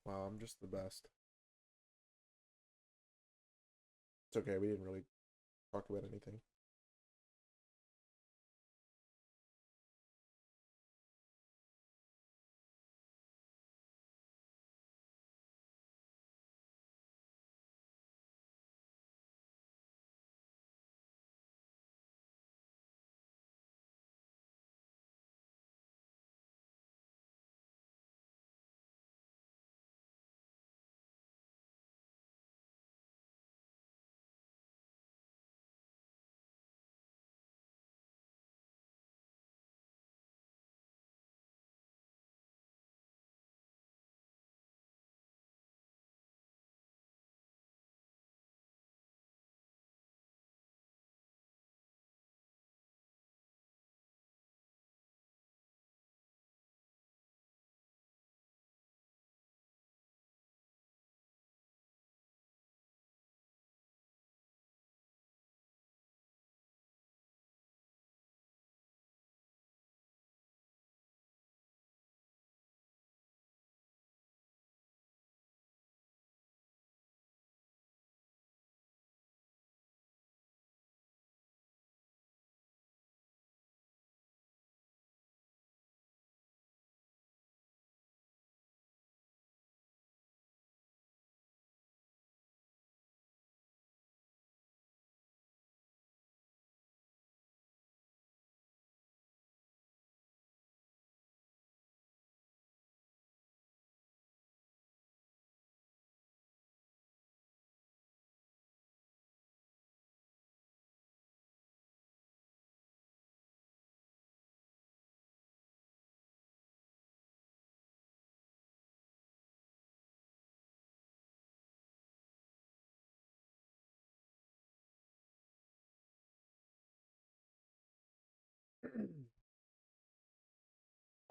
Wow, I'm just the best. It's okay, we didn't really talk about anything.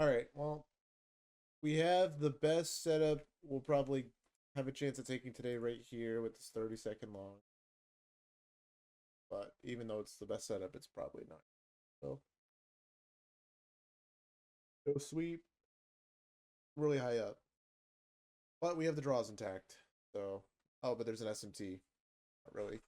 All right, well, we have the best setup we'll probably have a chance of taking today right here with this 30-second long. But even though it's the best setup, it's probably not. So, no sweep, really high up. But we have the draws intact. So, oh, but there's an SMT. Not really.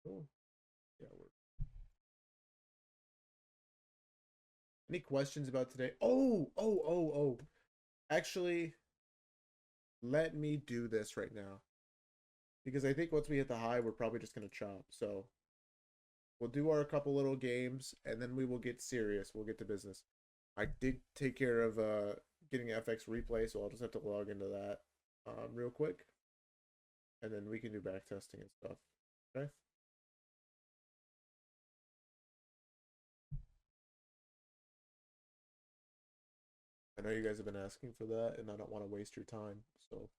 Oh, yeah, we're... Any questions about today? Oh. Actually, let me do this right now. Because I think once we hit the high, we're probably just going to chop. So, we'll do our couple little games, and then we will get serious. We'll get to business. I did take care of getting FX replay, so I'll just have to log into that real quick, and then we can do back testing and stuff. Okay. I know you guys have been asking for that, and I don't want to waste your time. So,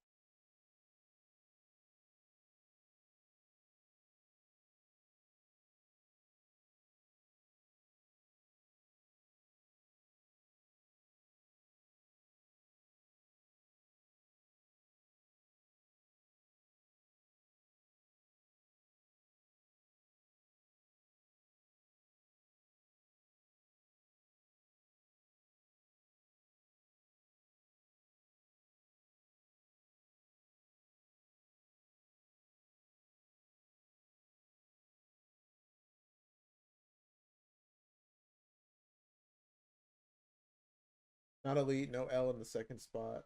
not elite, no L in the second spot.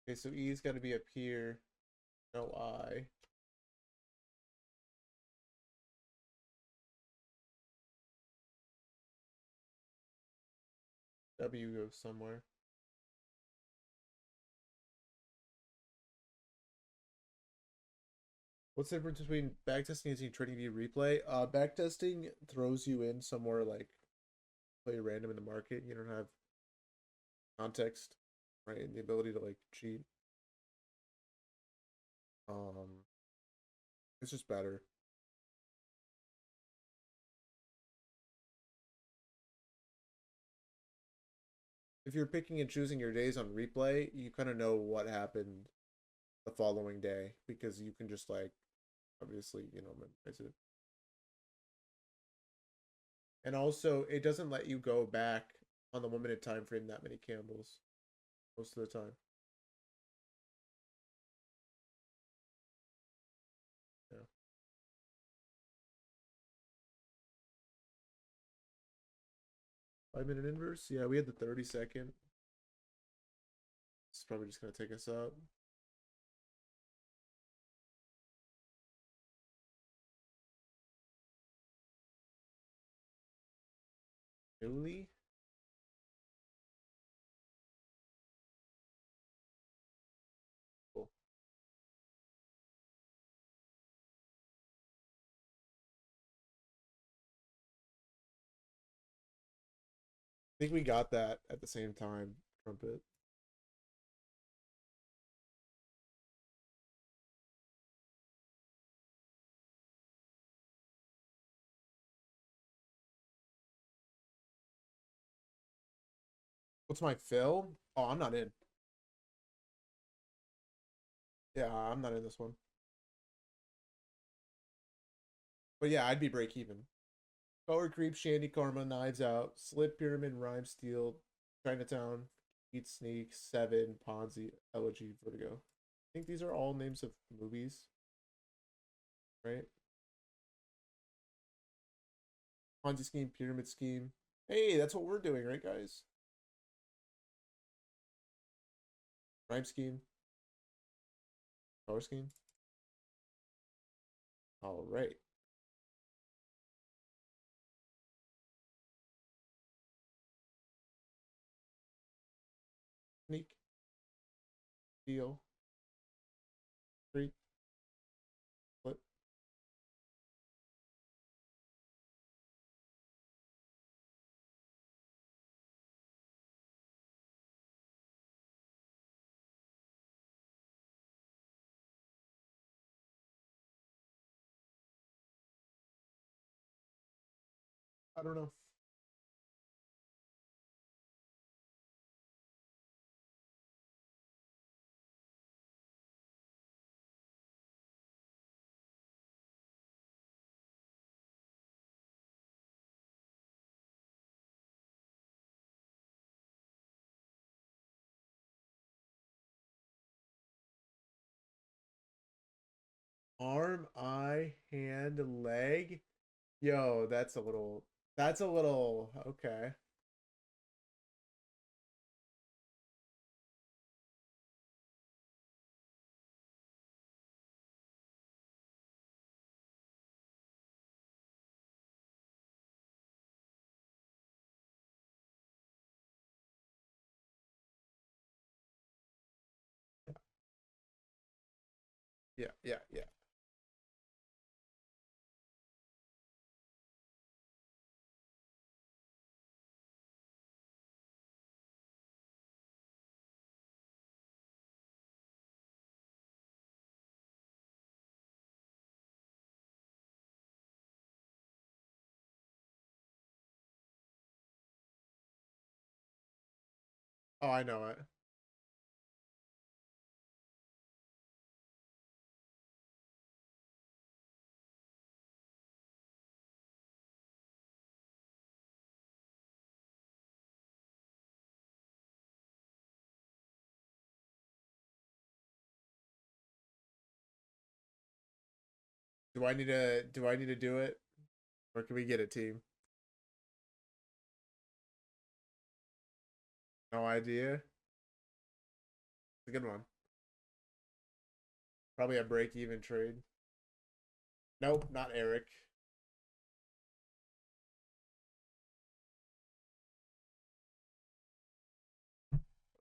Okay, so E's got to be up here. No I. W goes somewhere. What's the difference between backtesting and trading view replay? Backtesting throws you in somewhere like play random in the market. You don't have context, right? And the ability to like cheat. Um, it's just better. If you're picking and choosing your days on replay, you kind of know what happened the following day because you can just like obviously, memorize it. And also it doesn't let you go back on the 1 minute time frame that many candles most of the time. Yeah. 5 minute inverse? Yeah, we had the 30-second. It's probably just gonna take us up. Really? Cool. I think we got that at the same time, Trumpet. What's my fill? Oh, I'm not in. Yeah, I'm not in this one. But yeah, I'd be break even. Color Creep, Shandy Karma, Knives Out, Slip Pyramid, Rhyme Steel, Chinatown, Eat Sneak, Seven, Ponzi, Elegy, Vertigo. I think these are all names of movies, right? Ponzi Scheme, Pyramid Scheme. Hey, that's what we're doing, right, guys? Rhyme Scheme, Color Scheme. All right. Sneak, Deal, Creep, Flip. I don't know. Arm, eye, hand, leg. Yo, that's a little okay. Yeah, yeah, yeah. Oh, I know it. Do I need to do it? Or can we get a team? No idea. It's a good one. Probably a break even trade. Nope, not Eric.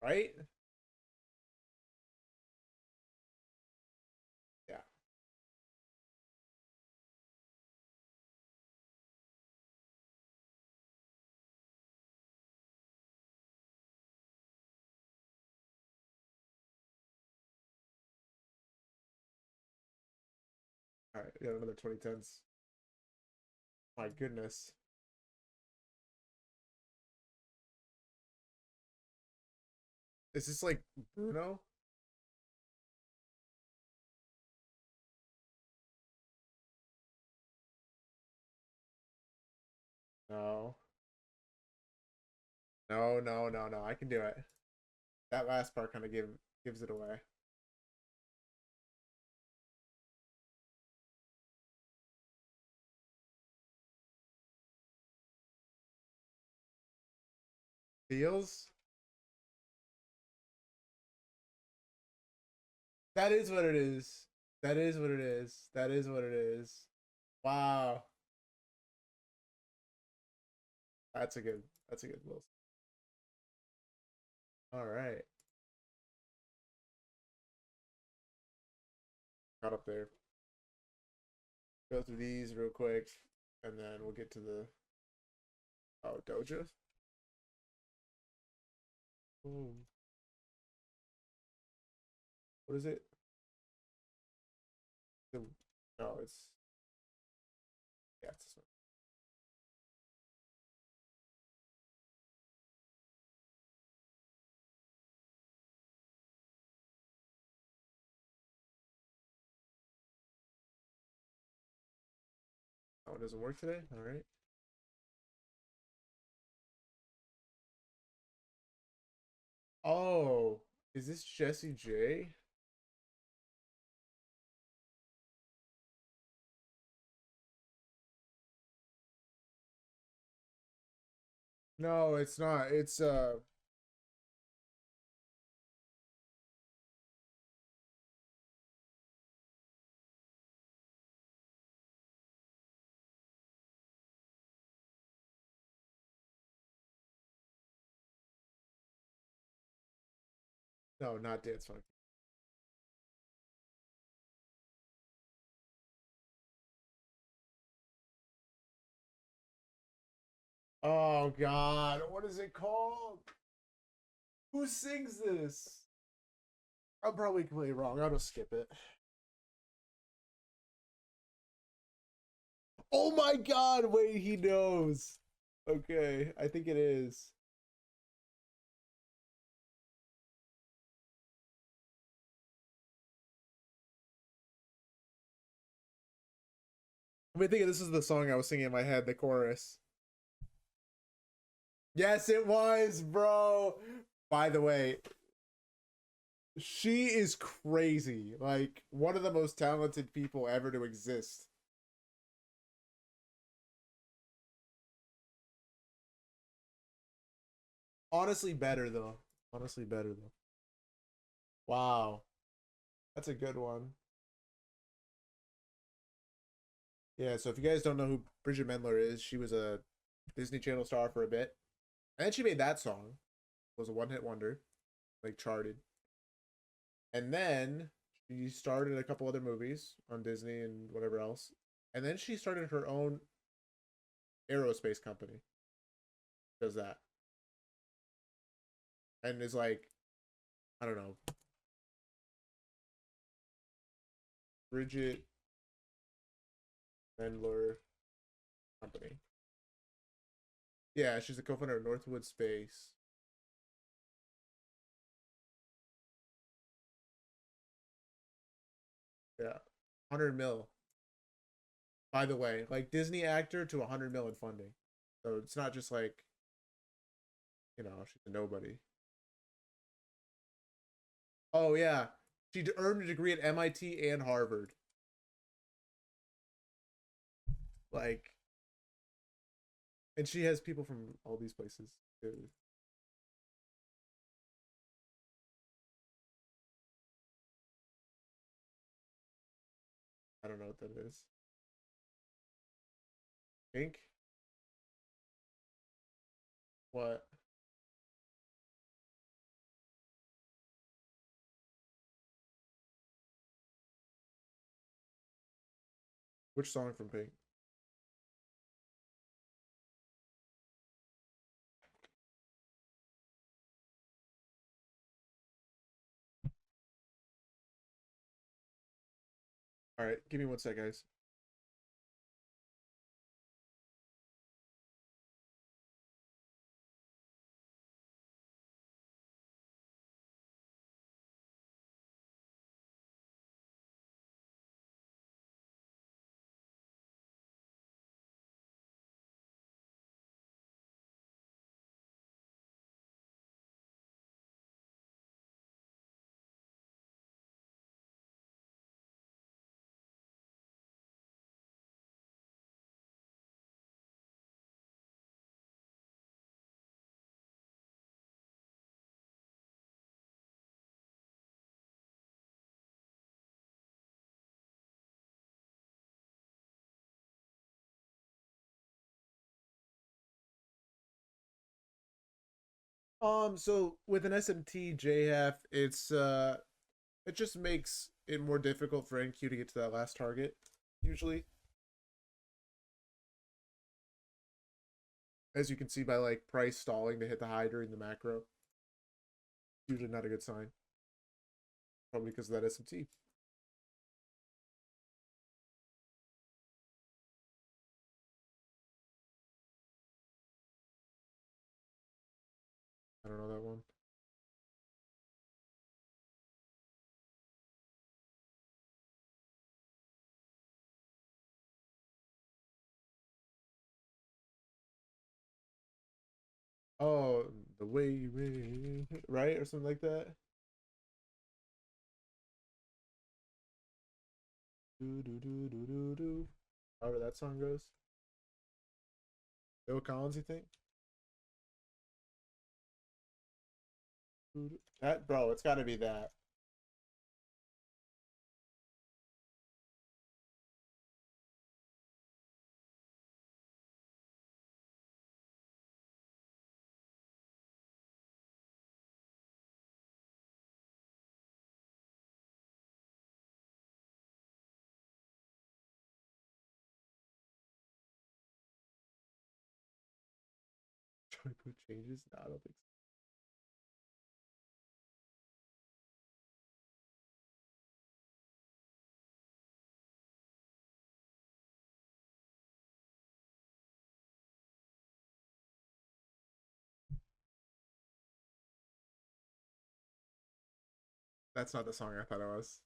Right? Yeah. All right, we got another 2010s. My goodness. Is this like Bruno? No. No, no, no, no. I can do it. That last part kind of gives it away. Feels? That is what it is. That is what it is. That is what it is. Wow. That's a good Wilson. All right. Got up there. Go through these real quick, and then we'll get to the Doja. Ooh. What is it? The, no, it's yeah, it's this one. Oh, it doesn't work today. All right. Oh, is this Jesse J? No, it's not. It's no, not Dance Funk. Oh God, what is it called? Who sings this? I'm probably completely wrong. I'll just skip it. Oh my God! Wait, he knows. Okay, I think it is. I mean, thinking this is the song I was singing in my head, the chorus. Yes, it was, bro. By the way, she is crazy. Like one of the most talented people ever to exist. Honestly, better though. Honestly, better though. Wow, that's a good one. Yeah. So if you guys don't know who Bridget Mendler is, she was a Disney Channel star for a bit, and then she made that song. It was a one-hit wonder, like charted. And then she started a couple other movies on Disney and whatever else. And then she started her own aerospace company. Does that and is like I don't know, Bridget Mendler Company. Yeah, she's the co-founder of Northwood Space. Yeah, 100 mil. By the way, like Disney actor to 100 mil in funding. So it's not just like she's a nobody. Oh yeah, she earned a degree at MIT and Harvard. Like, and she has people from all these places too. I don't know what that is. Pink? What? Which song from Pink? All right, give me 1 sec, guys. So with an SMT JHAF, it just makes it more difficult for NQ to get to that last target, usually. As you can see by like price stalling to hit the high during the macro. Usually not a good sign. Probably because of that SMT. I don't know that one. Oh, the way you right or something like that. Do do do do do do. However that song goes. Bill Collins, you think? That bro, it's got to be that. Joy Poo changes? No, I don't think so. That's not the song I thought it was.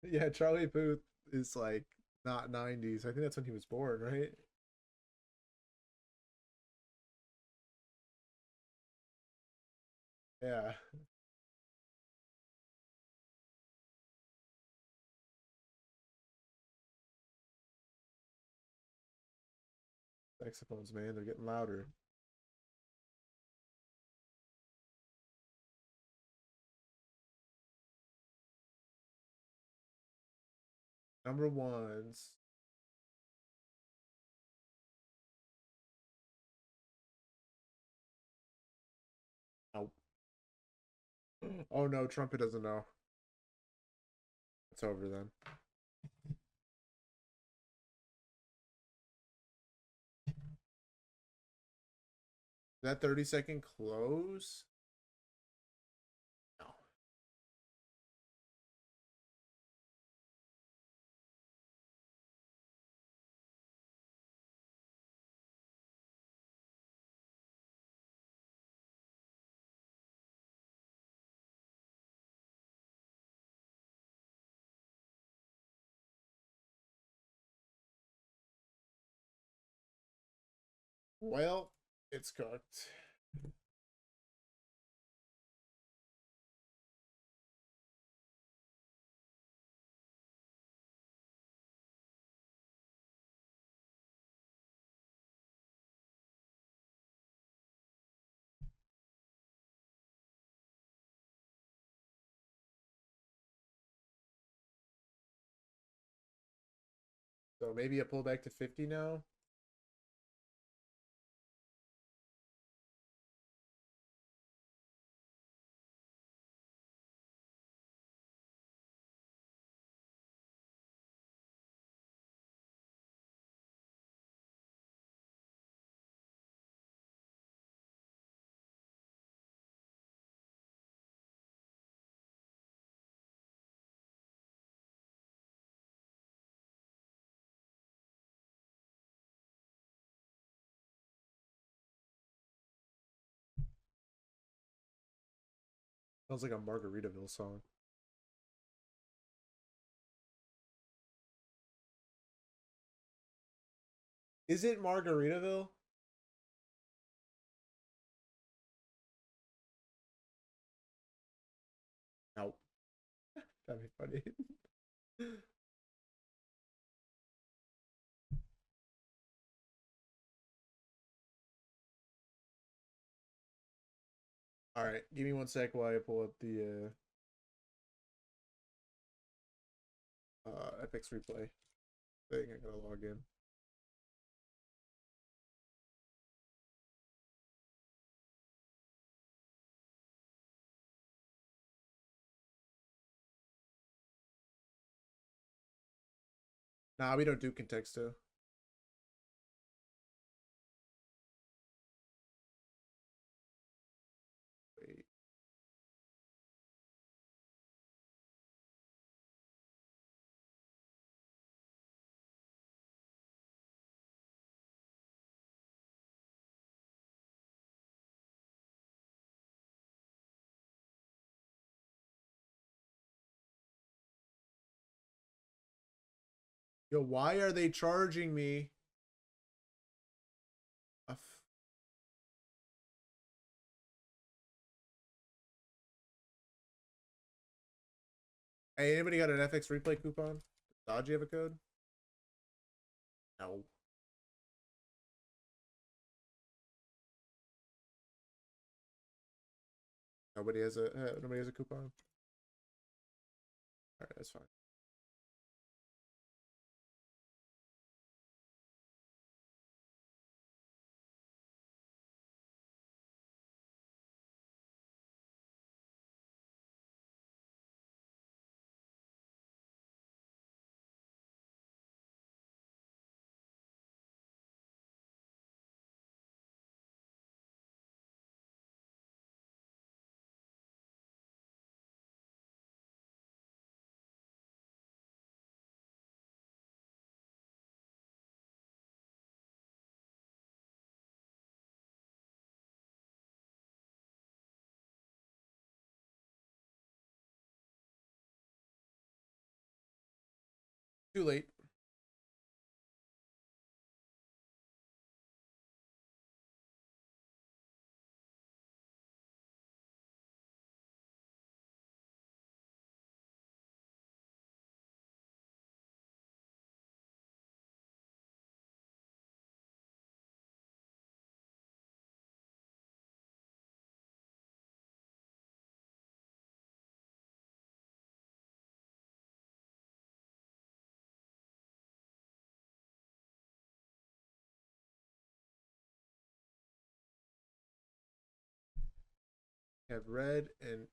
Yeah, Charlie Puth is like not 90s. I think that's when he was born, right? Yeah. Saxophones, man, they're getting louder. Number ones. Oh, oh no, Trumpet doesn't know. It's over then. That 30-second close? No. Well, it's cooked. So maybe a pullback to 50 now. Sounds like a Margaritaville song. Is it Margaritaville? No. That'd be funny. All right, give me one sec while I pull up the FX replay thing. I gotta log in. Nah, we don't do contexto. Wait. Yo, why are they charging me? Hey, anybody got an FX replay coupon? Dodge, you have a code? No. Nobody has a coupon. All right, that's fine. Too late. Have read and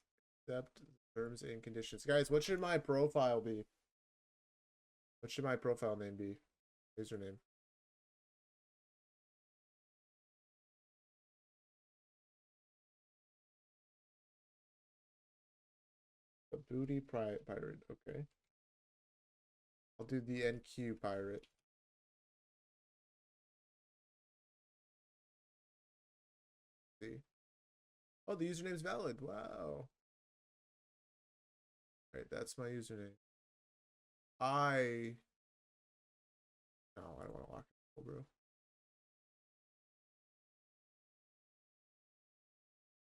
accept the terms and conditions. Guys, what should my profile be? What should my profile name be? Username. A booty pirate. Okay. I'll do the NQ pirate. See. Oh, the username's valid. Wow. All right, that's my username. I no, I don't want to lock it, bro.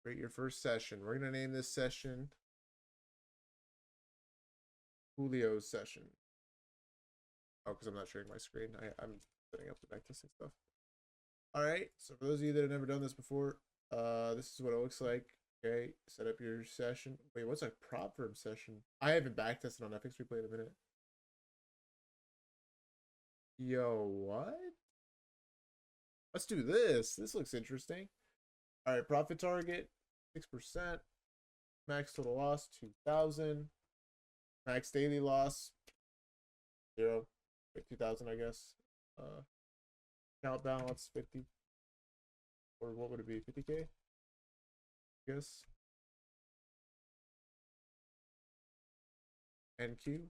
Create your first session. We're gonna name this session Julio's session. Oh, because I'm not sharing my screen. I'm setting up the backtesting stuff. All right. So for those of you that have never done this before, this is what it looks like. Okay, set up your session. Wait, what's a prop firm session? I haven't backtested on FX Replay in a minute. Yo, what? Let's do this. This looks interesting. All right, profit target 6%. Max total loss 2,000. Max daily loss 0. Wait, 2,000, I guess. Account balance 50. Or what would it be? 50K? I guess. NQ.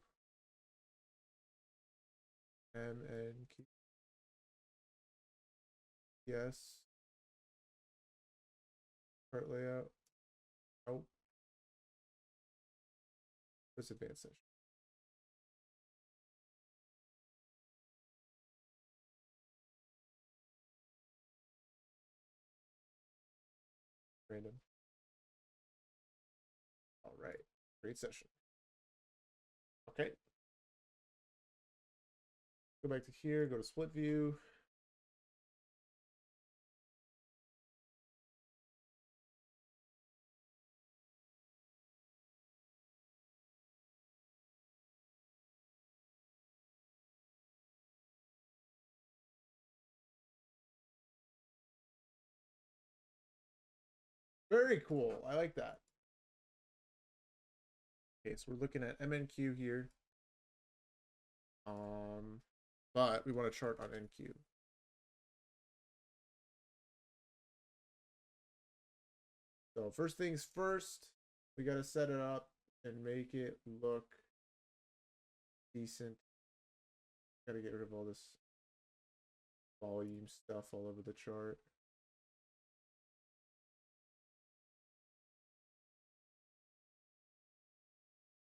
MNQ. Yes. Chart layout. Nope. What's advanced session? Random. All right. Great session. Okay. Go back to here, go to split view. Very cool. I like that. Okay, so we're looking at MNQ here. But we want to chart on NQ. So first things first, we got to set it up and make it look decent. Got to get rid of all this volume stuff all over the chart.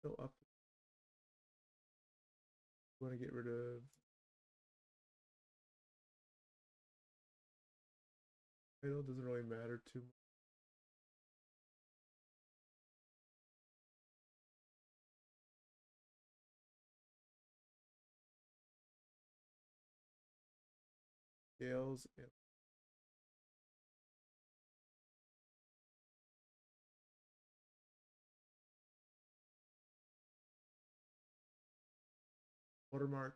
Go up. We want to get rid of title. Doesn't really matter too much. Scales and watermark.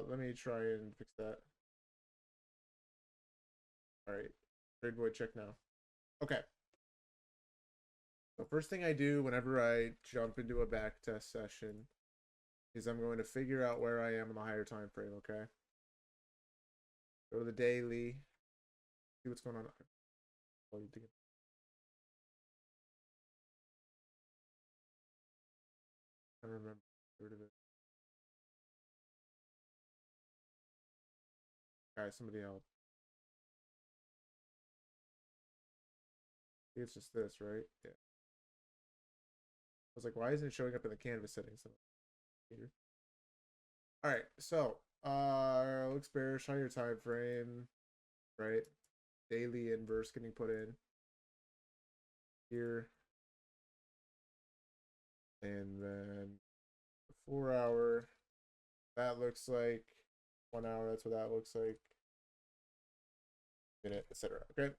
Let me try and fix that. All right, trade void check now. Okay. So first thing I do whenever I jump into a backtest session is I'm going to figure out where I am in the higher time frame. Okay. Go to the daily. See what's going on. I don't remember. Get rid of it. All right, somebody else. I think it's just this, right? Yeah. I was like, why isn't it showing up in the canvas settings? All right, so looks bearish, higher time frame, right? Daily inverse getting put in here, and then 4 hour. That looks like 1 hour. That's what that looks like. Minute, etc. Okay.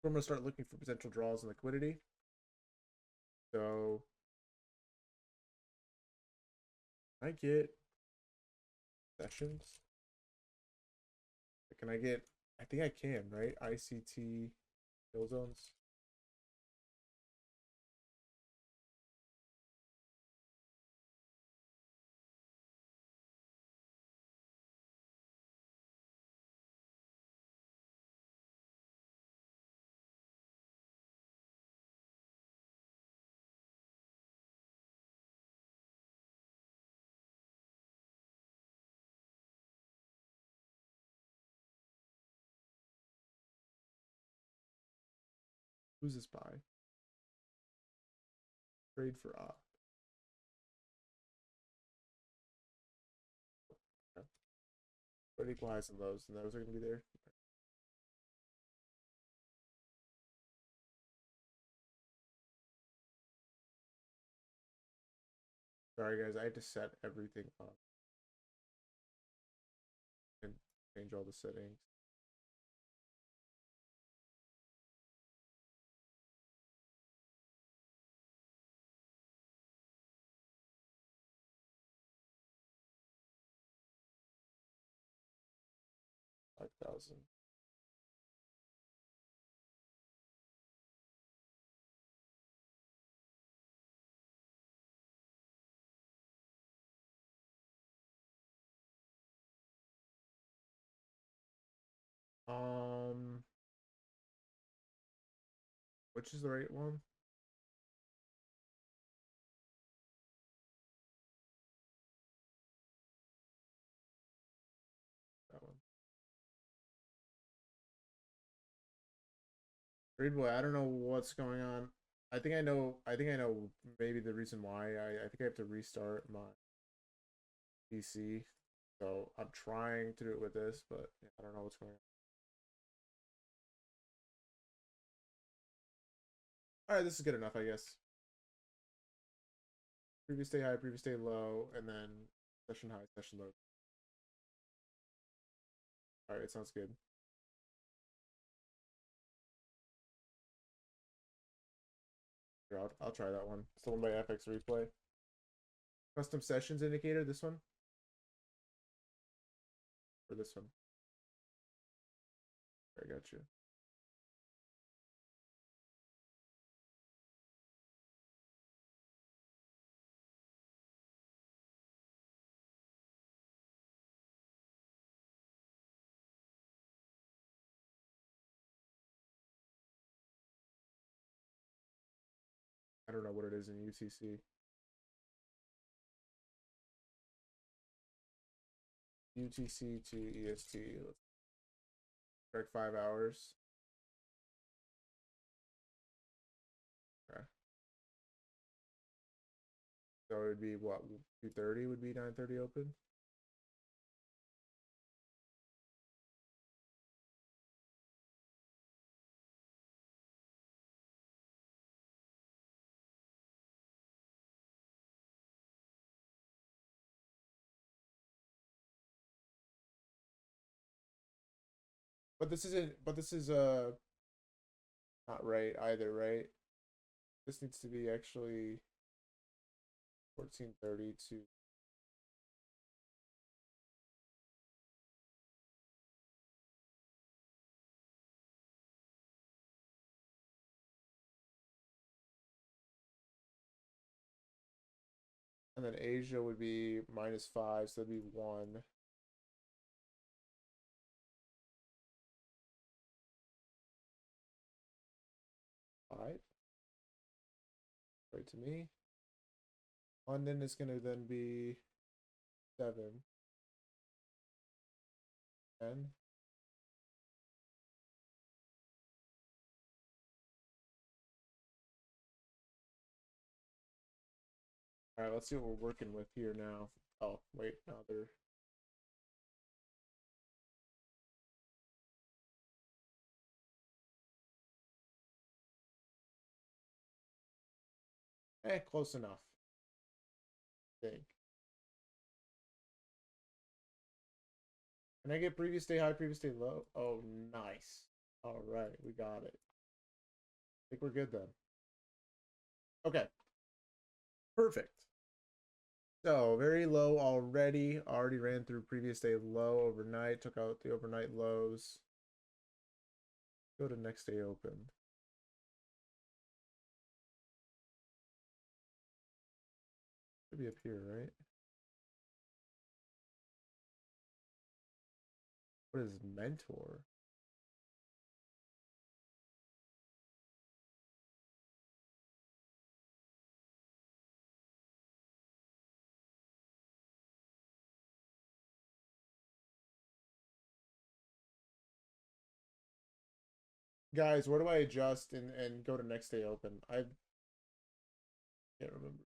I'm gonna start looking for potential draws and liquidity. So I get sessions. Can I get? I think I can, right? ICT kill zones. Who's this by? Trade for op. Okay. But equal highs and lows, and those are gonna be there. Sorry guys, I had to set everything up and change all the settings. $5,000. Which is the right one? That one. Read boy, I don't know what's going on. I think I know maybe the reason why. I think I have to restart my PC. So I'm trying to do it with this, but yeah, I don't know what's going on. Alright, this is good enough, I guess. Previous day high, previous day low, and then session high, session low. Alright, it sounds good. Here, I'll try that one. It's the one by FX Replay. Custom sessions indicator, this one? Or this one? I got you. I don't know what it is in UTC. UTC to EST. Let's track 5 hours. Okay. So it would be what, 2:30 would be 9:30 open? But this is not right either, right? This needs to be actually 14:30 to and then Asia would be -5, so that'd be 1. 5, right to me. London is gonna then be 7, 10. Alright, let's see what we're working with here now. Oh, wait, no, they're close enough. I think. Can I get previous day high, previous day low? Oh, nice. All right, we got it. I think we're good then. Okay, perfect. So very low already. Already ran through previous day low overnight. Took out the overnight lows. Go to next day open. Should be up here, right? What is mentor? Guys, where do I adjust and go to next day open? I can't remember.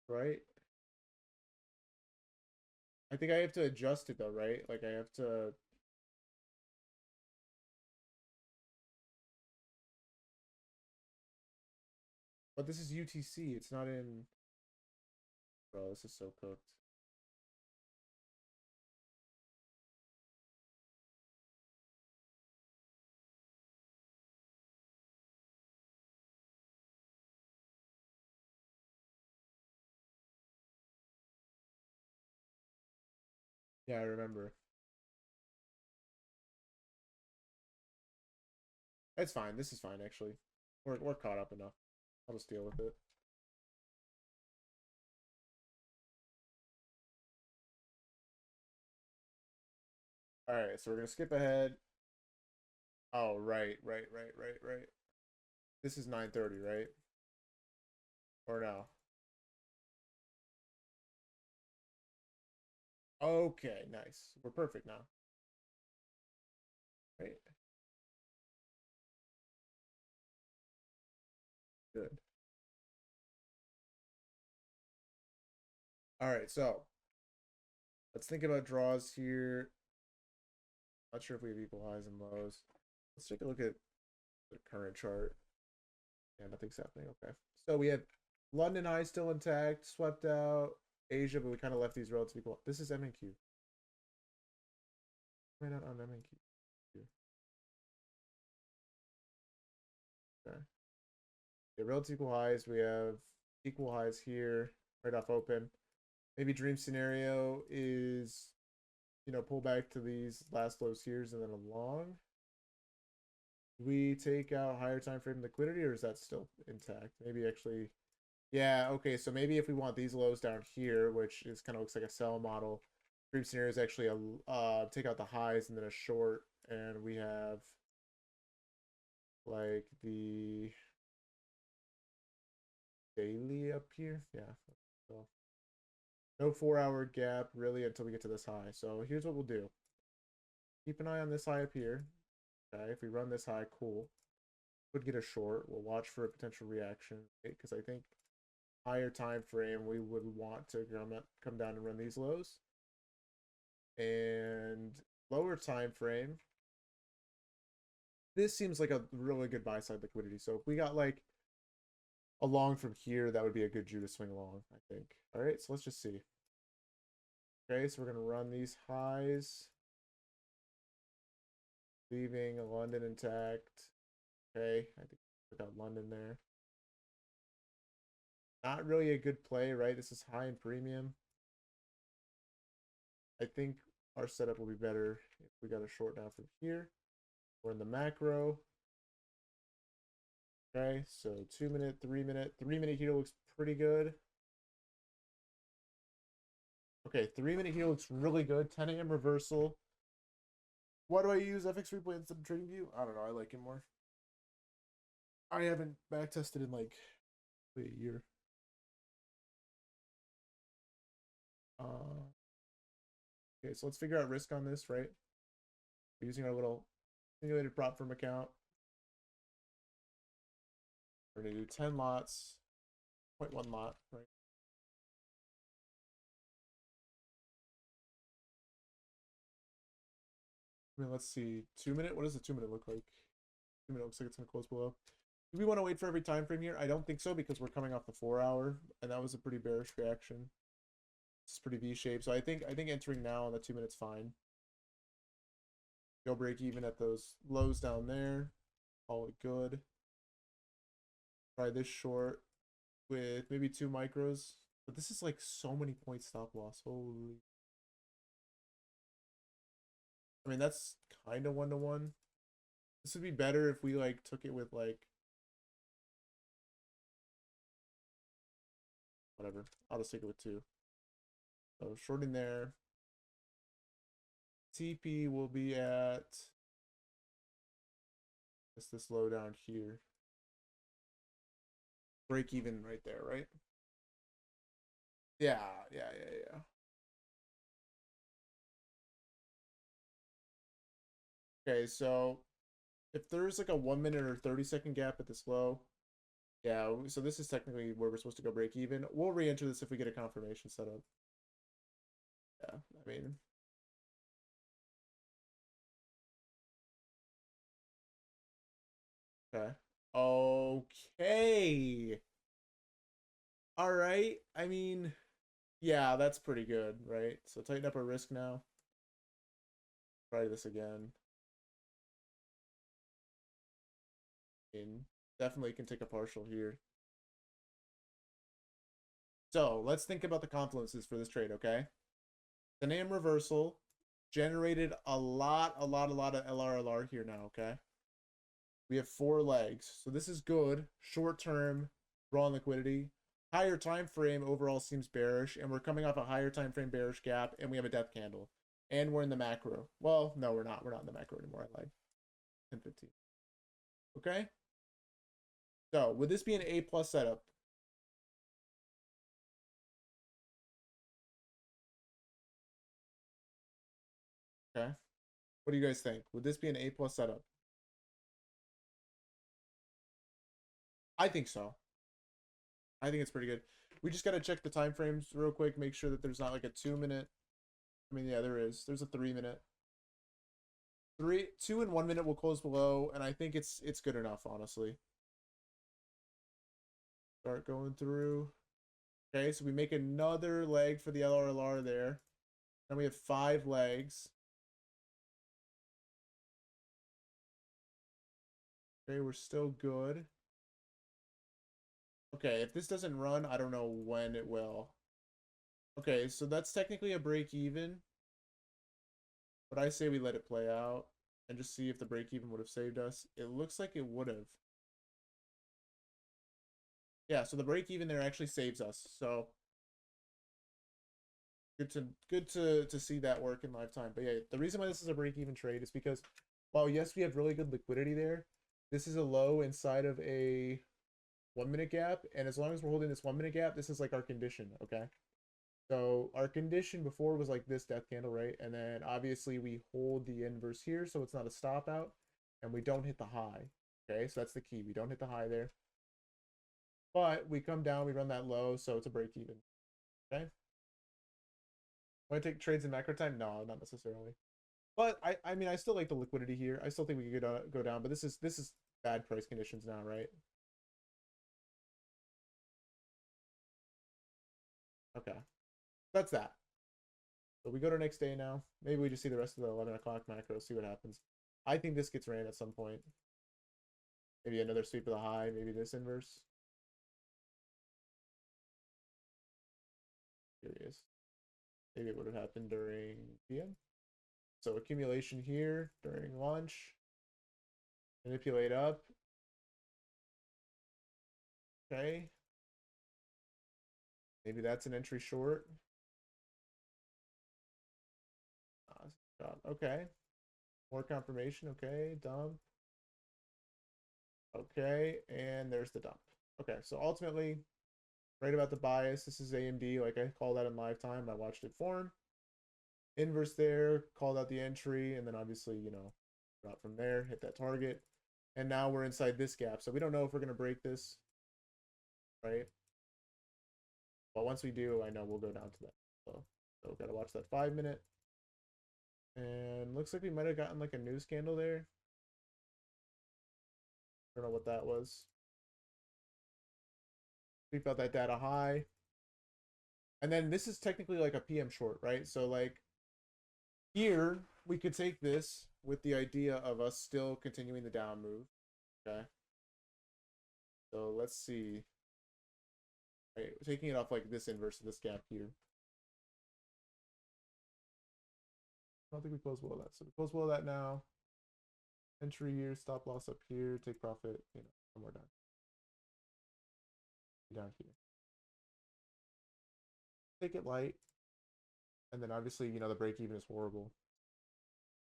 Right? I think I have to adjust it though, right? Like I have to. But this is UTC. It's not in. Bro, this is so cooked. Yeah, I remember. It's fine. This is fine, actually. We're caught up enough. I'll just deal with it. All right, so we're gonna skip ahead. Oh, right. This is 9:30, right? Or no? Okay, nice. We're perfect now. Right? Good. All right, so let's think about draws here. Not sure if we have equal highs and lows. Let's take a look at the current chart. Yeah, nothing's happening. Okay. So we have London high still intact, swept out Asia, but we kind of left these relatively equal. This is M and Q. Why not on M and Q? Okay. Yeah, relative equal highs. We have equal highs here, right off open. Maybe dream scenario is, pull back to these last lows here and then along. We take out higher time frame liquidity, or is that still intact? Maybe actually, yeah. Okay, so maybe if we want these lows down here, which is kind of looks like a sell model, dream scenario is actually a take out the highs and then a short, and we have like the daily up here. Yeah. So no 4 hour gap really until we get to this high. So here's what we'll do. Keep an eye on this high up here. Okay, if we run this high, cool. Would get a short. We'll watch for a potential reaction because I think higher time frame we would want to come down and run these lows. And lower time frame, this seems like a really good buy side liquidity. So if we got like a long from here, that would be a good Judah swing long, I think. All right, so let's just see. Okay, so we're gonna run these highs, leaving London intact. Okay, I think without London there. Not really a good play, right? This is high in premium. I think our setup will be better if we got a short down from here. We're in the macro. Okay, so 2 minute, 3 minute. 3 minute here looks pretty good. Okay, 3 minute here looks really good. 10 a.m. reversal. Why do I use FX Replay instead of TradingView? I don't know. I like it more. I haven't back tested in like a year. Okay, so let's figure out risk on this, right? We're using our little simulated prop firm account. We're going to do 10 lots, 0.1 lot, right? I mean, let's see. 2 minute? What does the 2 minute look like? 2 minute looks like it's going to close below. Do we want to wait for every time frame here? I don't think so because we're coming off the 4 hour, and that was a pretty bearish reaction. It's pretty V-shaped, so I think entering now on the 2 minutes fine. Go break even at those lows down there. Call it good. Try this short with maybe 2 micros. But this is like so many points stop loss. Holy. I mean, that's kind of 1-to-1. This would be better if we like took it with like whatever. I'll just take it with 2. So shorting there. TP will be at this low down here. Break even right there, right? Yeah. Okay, so if there's like a 1 minute or 30-second gap at this low, yeah, so this is technically where we're supposed to go break even. We'll re-enter this if we get a confirmation setup. Yeah, I mean, okay. Okay. All right. I mean, yeah, that's pretty good, right? So tighten up our risk now. Try this again. And definitely can take a partial here. So let's think about the confluences for this trade, okay? The name reversal generated a lot of LRLR here now, okay? We have 4 legs. So this is good. Short term, raw liquidity. Higher time frame overall seems bearish, and we're coming off a higher time frame bearish gap, and we have a death candle. And we're in the macro. Well, no, we're not. We're not in the macro anymore. I lied. 10:15. Okay. So would this be an A plus setup? Okay. What do you guys think? Would this be an A plus setup? I think so. I think it's pretty good. We just got to check the time frames real quick, make sure that there's not like a 2 minute. I mean, yeah, there is. There's a 3 minute. 2 and 1 minute will close below, and I think it's good enough, honestly. Start going through. Okay, so we make another leg for the LRLR there. Then we have 5 legs. Okay, we're still good. Okay, if this doesn't run, I don't know when it will. Okay, so that's technically a break even. But I say we let it play out and just see if the break even would have saved us. It looks like it would have. Yeah, so the break even there actually saves us. So good to see that work in lifetime. But yeah, the reason why this is a break even trade is because while yes, we have really good liquidity there, this is a low inside of a 1 minute gap, and as long as we're holding this 1 minute gap, this is like our condition, okay? So our condition before was like this death candle, right? And then obviously we hold the inverse here, so it's not a stop out, and we don't hit the high. Okay, so that's the key. We don't hit the high there. But we come down, we run that low, so it's a break even. Okay. Want to take trades in macro time? No, not necessarily. But I mean I still like the liquidity here. I still think we could go down, but this is bad price conditions now, right? Okay. That's that. So we go to next day now. Maybe we just see the rest of the 11 o'clock macro, see what happens. I think this gets ran at some point. Maybe another sweep of the high, maybe this inverse. Curious. Maybe it would have happened during PM. So accumulation here during lunch. Manipulate up. Okay. Maybe that's an entry short. Okay. More confirmation. Okay. Dump. Okay. And there's the dump. Okay. So ultimately, right about the bias, this is AMD. Like I called that in live time. I watched it form. Inverse there, called out the entry, and then obviously, drop from there, hit that target. And now we're inside this gap. So we don't know if we're going to break this, right? But once we do, I know we'll go down to that. So got to watch that 5 minute. And looks like we might have gotten like a news candle there. I don't know what that was. We felt that data high. And then this is technically like a PM short, right? So like here, we could take this with the idea of us still continuing the down move. Okay. So let's see. Right, taking it off like this inverse of this gap here. I don't think we close below that. So we close below that now. Entry here, stop loss up here, take profit, somewhere down here. Take it light. And then obviously, the break even is horrible.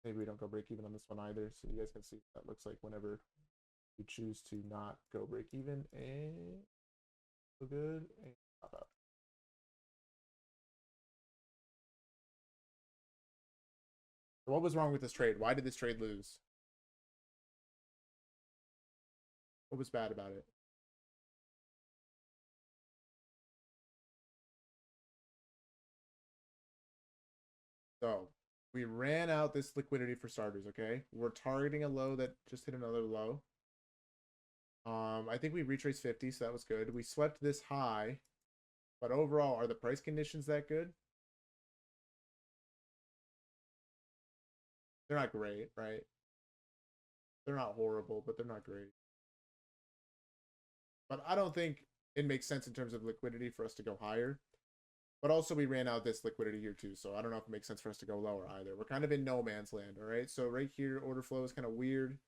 Maybe we don't go break even on this one either. So you guys can see what that looks like whenever we choose to not go break even. And so good. And pop out. So what was wrong with this trade? Why did this trade lose? What was bad about it? So we ran out this liquidity for starters, okay? We're targeting a low that just hit another low. I think we retraced 50, so that was good. We swept this high, but overall, are the price conditions that good? They're not great, right? They're not horrible, but they're not great. But I don't think it makes sense in terms of liquidity for us to go higher. But also, we ran out this liquidity here too, so I don't know if it makes sense for us to go lower either. We're kind of in no man's land, all right? So right here, order flow is kind of weird.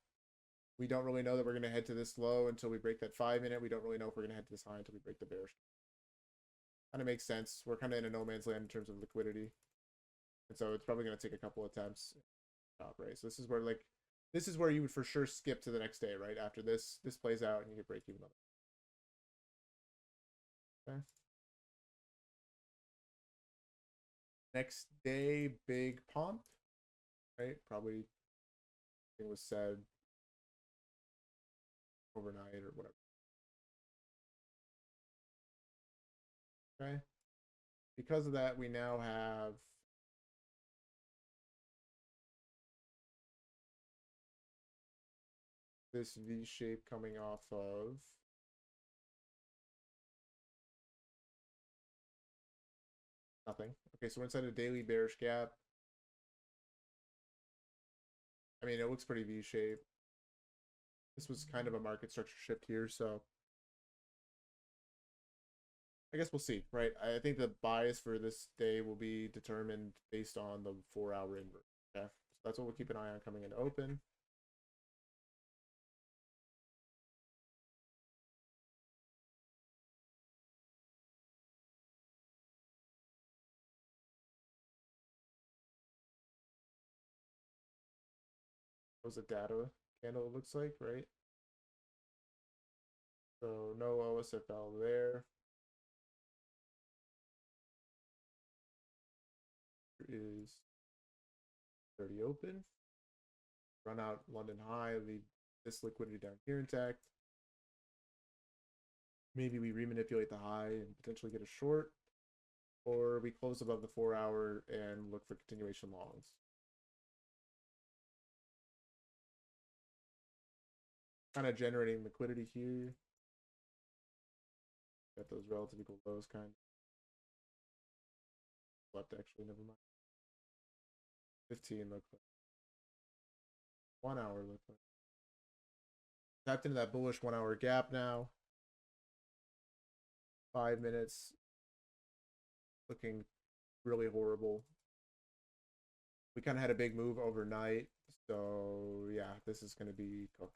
We don't really know that we're going to head to this low until we break that 5-minute. We don't really know if we're going to head to this high until we break the bearish. Kind of makes sense. We're kind of in a no man's land in terms of liquidity. And so it's probably going to take a couple attempts. Top, right? So this is where you would for sure skip to the next day, right? After this plays out and you could break even on it. Okay. Next day, big pump, right? Probably it was said overnight or whatever. Okay. Because of that, we now have this V shape coming off of nothing. Okay, so we're inside a daily bearish gap. I mean, it looks pretty V shaped. This was kind of a market structure shift here, so I guess we'll see, right? I think the bias for this day will be determined based on the 4-hour invert. Okay, so that's what we'll keep an eye on coming into open. That was a data candle, it looks like, right? So no OSFL there. There is 30 open. Run out London high, leave this liquidity down here intact. Maybe we remanipulate the high and potentially get a short, or we close above the 4-hour and look for continuation longs. Kind of generating liquidity here. Got those relative equal lows kind of. Left actually, never mind. 15 look like. 1 hour look like. Tapped into that bullish 1-hour gap now. 5 minutes. Looking really horrible. We kind of had a big move overnight. So yeah, this is going to be cooked.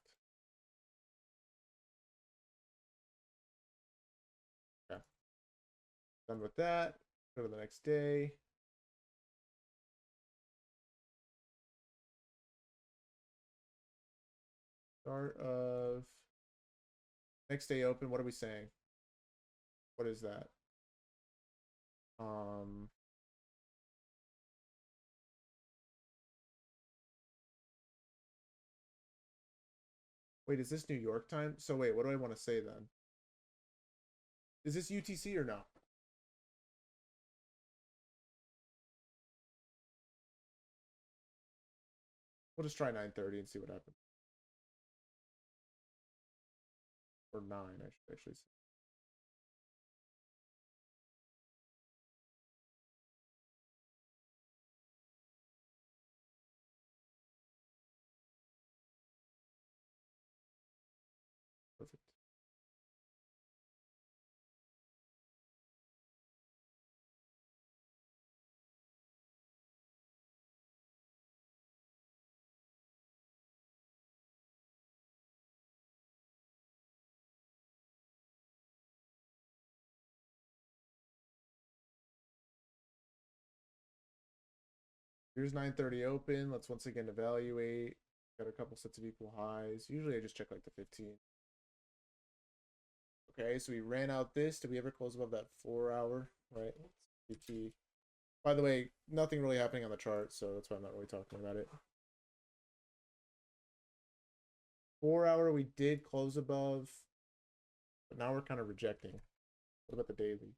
Okay. Done with that. Go to the next day. Start of next day open. What are we saying? What is that? Wait, is this New York time? So wait, what do I want to say then? Is this UTC or no? We'll just try 9:30 and see what happens. Or 9, I should actually say. Perfect. Here's 9:30 open. Let's once again evaluate. Got a couple sets of equal highs. Usually I just check like the 15. Okay, so we ran out this. Did we ever close above that 4-hour? Right. UT. By the way, nothing really happening on the chart, so that's why I'm not really talking about it. 4-hour we did close above, but now we're kind of rejecting. What about the daily?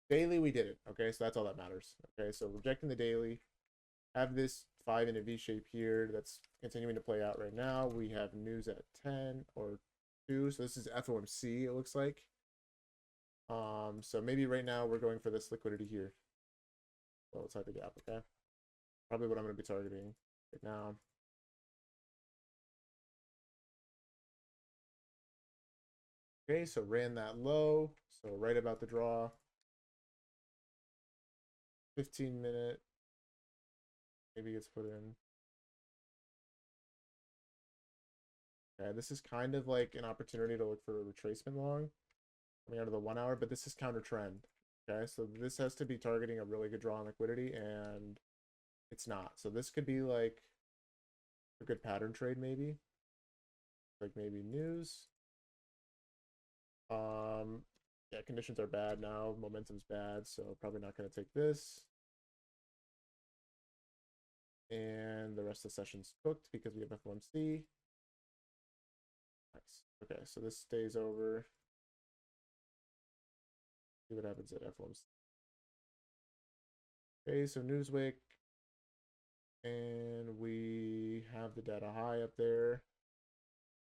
Daily we did it. Okay, so that's all that matters. Okay, so rejecting the daily. Have this 5 in a V shape here that's continuing to play out right now. We have news at 10 or 2. So this is FOMC, it looks like. So maybe right now we're going for this liquidity here. Well, outside the gap, okay? Probably what I'm going to be targeting right now. Okay, so ran that low. So right about the draw. 15-minute. Maybe it's put in. Okay, this is kind of like an opportunity to look for a retracement long coming out of the 1 hour, but this is counter trend. Okay, so this has to be targeting a really good draw on liquidity, and it's not. So this could be like a good pattern trade, maybe. Like maybe news. Yeah, conditions are bad now. Momentum's bad, so probably not going to take this. And the rest of the session's cooked because we have FOMC. Nice. Okay, so this stays over. See what happens at FOMC. Okay, so Newsweek. And we have the data high up there.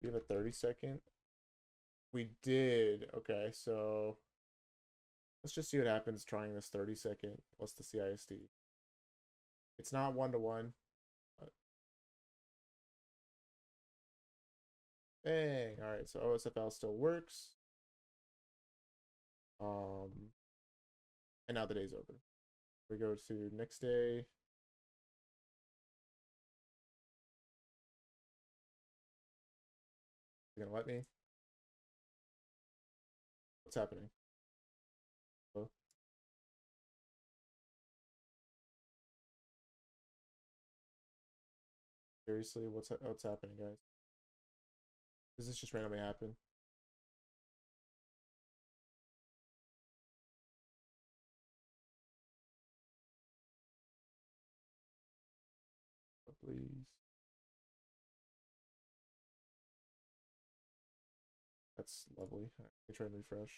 We have a 30-second. We did. Okay, so let's just see what happens trying this 30-second plus the CISD. It's not 1-to-1. Dang. All right, so OSFL still works. And now the day's over. We go to next day. You're gonna let me? What's happening? Oh. Seriously, what's happening, guys? Does this just randomly happen? Oh, please. That's lovely. All right, let me try and refresh.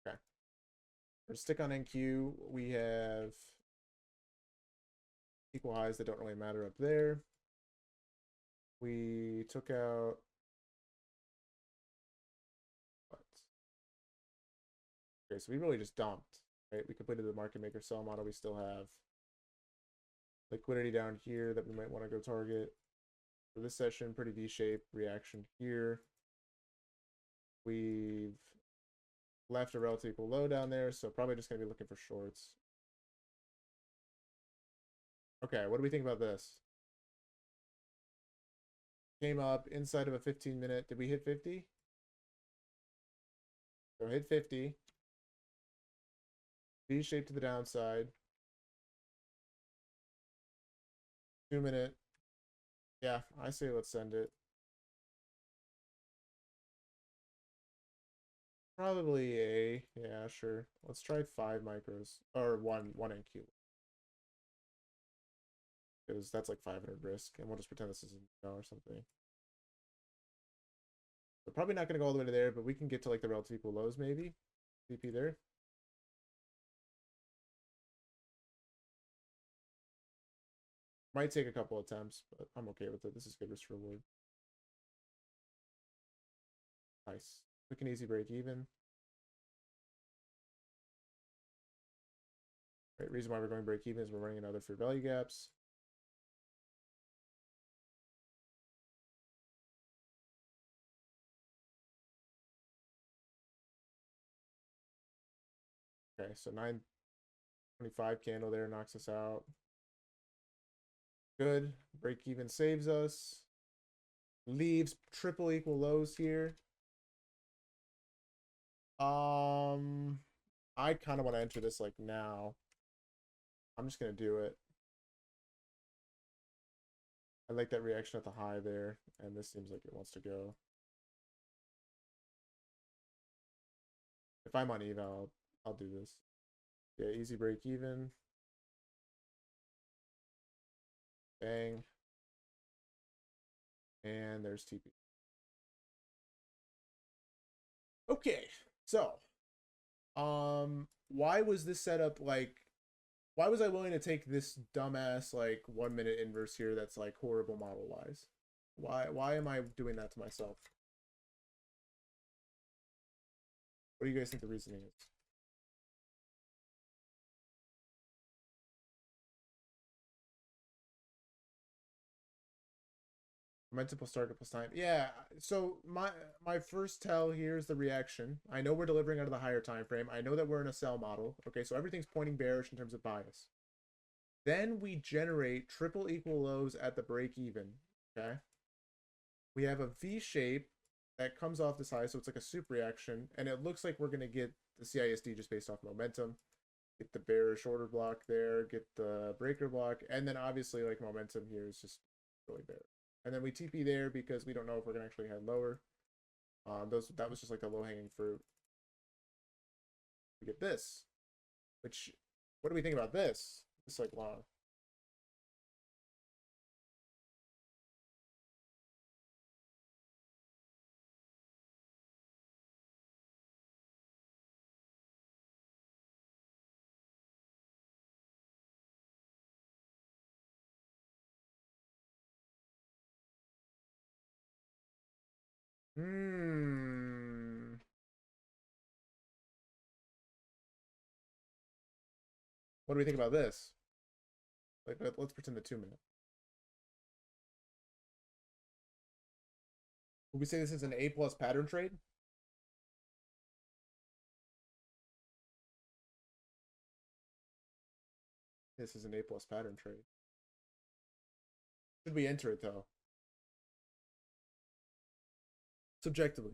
Okay. For stick on NQ, we have equal highs that don't really matter up there. We took out what? Okay, so we really just dumped, right? We completed the market maker sell model. We still have liquidity down here that we might want to go target. For this session, pretty V-shaped reaction here. We've left a relatively equal low down there, so probably just going to be looking for shorts. Okay, what do we think about this? Came up inside of a 15-minute. Did we hit 50? So hit 50. V-shape to the downside. 2-minute. Yeah, I say let's send it. Probably a, yeah, sure. Let's try 5 micros or one NQ. Because that's like 500 risk, and we'll just pretend this is a or something. We're probably not going to go all the way to there, but we can get to like the relative equal lows maybe. VP there. Might take a couple attempts, but I'm okay with it. This is good risk reward. Nice. Quick and easy break even. Right, reason why we're going break even is we're running another fair value gaps. Okay, so 925 candle there knocks us out. Good. Break even saves us. Leaves triple equal lows here. I kind of want to enter this like now. I'm just gonna do it. I like that reaction at the high there, and this seems like it wants to go. If I'm on eval, I'll do this. Yeah, easy break even. Bang. And there's TP. Okay, so why was this setup like why was I willing to take this dumbass like 1-minute inverse here that's like horrible model wise? Why am I doing that to myself? What do you guys think the reasoning is? Momentum plus target plus time. Yeah. So my first tell here is the reaction. I know we're delivering out of the higher time frame. I know that we're in a sell model. Okay, so everything's pointing bearish in terms of bias. Then we generate triple equal lows at the break even. Okay. We have a V shape that comes off this high, so it's like a soup reaction, and it looks like we're gonna get the CISD just based off momentum. Get the bearish order block there, get the breaker block, and then obviously like momentum here is just really bearish. And then we TP there because we don't know if we're gonna actually head lower. That was just like the low hanging fruit. We get this, which what do we think about this? It's like long. Hmm. What do we think about this? Like let's pretend the 2 minute. Would we say this is an A plus pattern trade? This is an A plus pattern trade. Should we enter it though? Subjectively.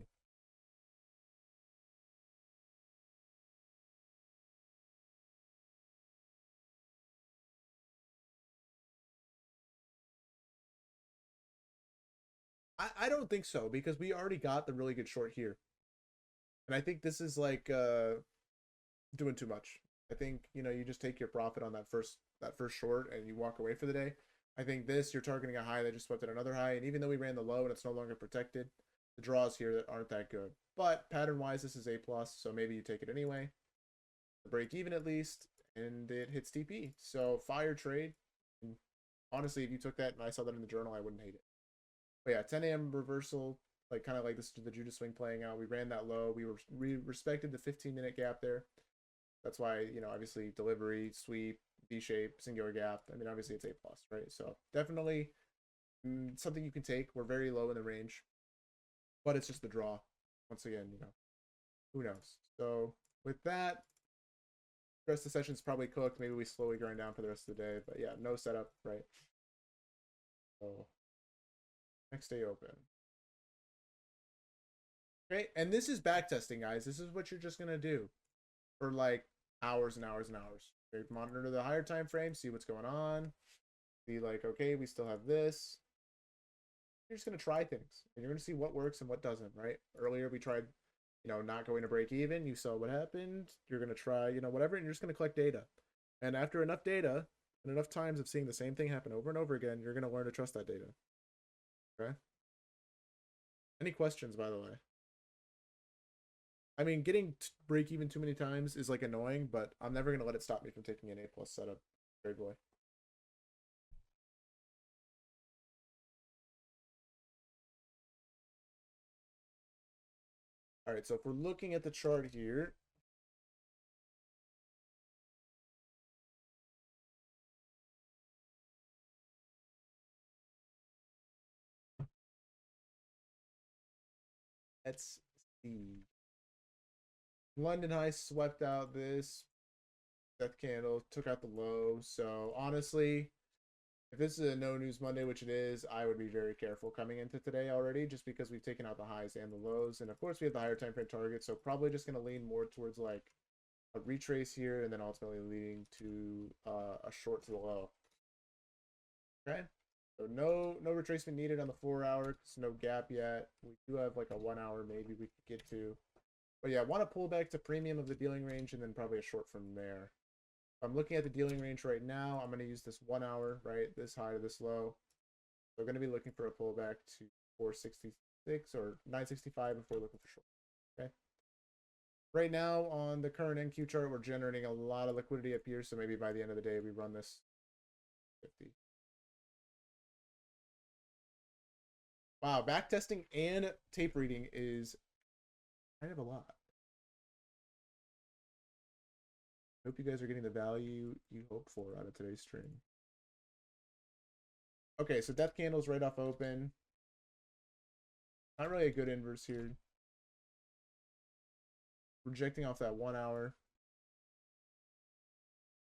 I don't think so because we already got the really good short here. And I think this is like doing too much. I think, you just take your profit on that first short and you walk away for the day. I think this you're targeting a high that just swept at another high, and even though we ran the low and it's no longer protected, the draws here that aren't that good. But pattern wise, this is A plus, so maybe you take it anyway. The break even at least, and it hits TP. So fire trade. And honestly, if you took that and I saw that in the journal, I wouldn't hate it. But yeah, 10 a.m. reversal, like kind of like this the Judas swing playing out. We ran that low. We respected the 15-minute gap there. That's why, obviously delivery, sweep, V shape, singular gap. I mean, obviously it's A plus, right? So definitely something you can take. We're very low in the range, but it's just the draw. Once again, who knows? So with that, the rest of the session's probably cooked. Maybe we slowly grind down for the rest of the day. But yeah, no setup, right? So next day open. Okay, and this is backtesting, guys. This is what you're just gonna do for like hours and hours and hours. Okay, monitor the higher time frame, see what's going on. Be like, okay, we still have this. You're just gonna try things, and you're gonna see what works and what doesn't. Right? Earlier we tried, not going to break even. You saw what happened. You're gonna try, whatever, and you're just gonna collect data. And after enough data and enough times of seeing the same thing happen over and over again, you're gonna learn to trust that data. Okay. Any questions, by the way? I mean, getting break even too many times is like annoying, but I'm never gonna let it stop me from taking an A plus setup. Trade boy. All right, so if we're looking at the chart here, let's see. London High swept out this death candle, took out the low. So honestly, if this is a no news Monday, which it is, I would be very careful coming into today already, just because we've taken out the highs and the lows, and of course we have the higher time frame target. So probably just going to lean more towards like a retrace here, and then ultimately leading to a short to the low. Okay. So no retracement needed on the 4 hour. Cause no gap yet. We do have like a 1 hour maybe we could get to. But yeah, I want to pull back to premium of the dealing range and then probably a short from there. I'm looking at the dealing range right now. I'm going to use this 1 hour, right? This high to this low. So we're going to be looking for a pullback to 466 or 965 before looking for short. Okay. Right now on the current NQ chart, we're generating a lot of liquidity up here. So maybe by the end of the day, we run this 50. Wow, backtesting and tape reading is kind of a lot. Hope you guys are getting the value you hope for out of today's stream. Okay, so death candles right off open. Not really a good inverse here. Rejecting off that 1 hour.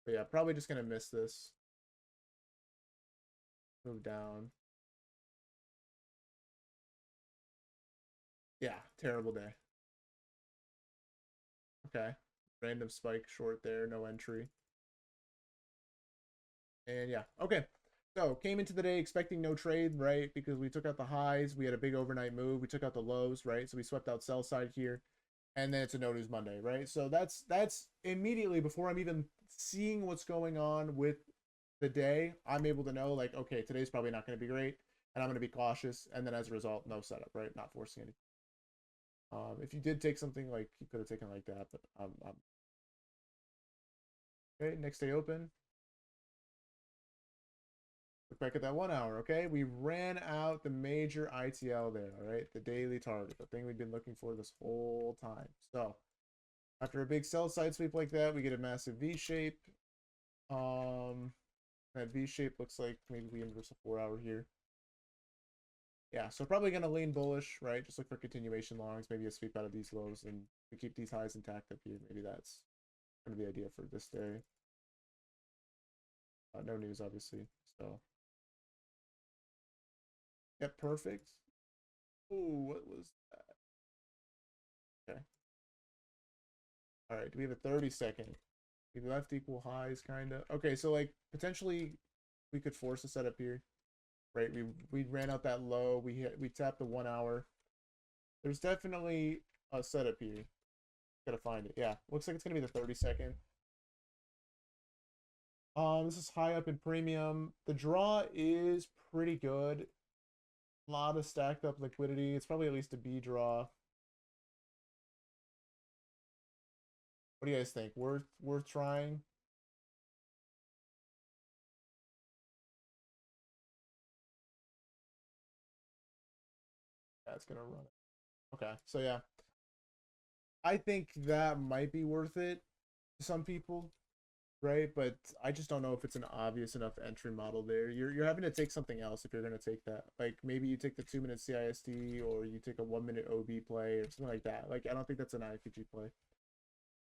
But yeah, probably just gonna miss this. Move down. Yeah, terrible day. Okay. Random spike short there, no entry. And yeah, okay. So came into the day expecting no trade, right? Because we took out the highs, we had a big overnight move, we took out the lows, right? So we swept out sell side here, and then it's a no news Monday, right? So that's immediately before I'm even seeing what's going on with the day, I'm able to know like, okay, today's probably not going to be great, and I'm going to be cautious, and then as a result, no setup, right? Not forcing anything. If you did take something like you could have taken like that, but okay. Next day open. Look back at that 1 hour, okay? We ran out the major ITL there, all right? The daily target, the thing we've been looking for this whole time. So after a big sell side sweep like that, we get a massive V shape. That V shape looks like maybe we inverse a 4 hour here. Yeah, so probably gonna lean bullish, right? Just look for continuation longs, maybe a sweep out of these lows, and we keep these highs intact up here. Maybe that's kind of the idea for this day. No news, obviously. So, yep, perfect. Oh, what was that? Okay. All right. Do we have a 30-second? We left equal highs, kind of. Okay, so like potentially we could force a setup here, right? We ran out that low. We tapped the 1 hour. There's definitely a setup here. Gotta find it. Yeah, looks like it's gonna be the 30-second. This is high up in premium. The draw is pretty good. A lot of stacked up liquidity. It's probably at least a B draw. What do you guys think? Worth trying? Yeah, it's gonna run it. Okay, so yeah, I think that might be worth it to some people, right? But I just don't know if it's an obvious enough entry model there. You're having to take something else if you're gonna take that. Like maybe you take the 2 minute CISD or you take a 1 minute OB play or something like that. Like I don't think that's an IFG play.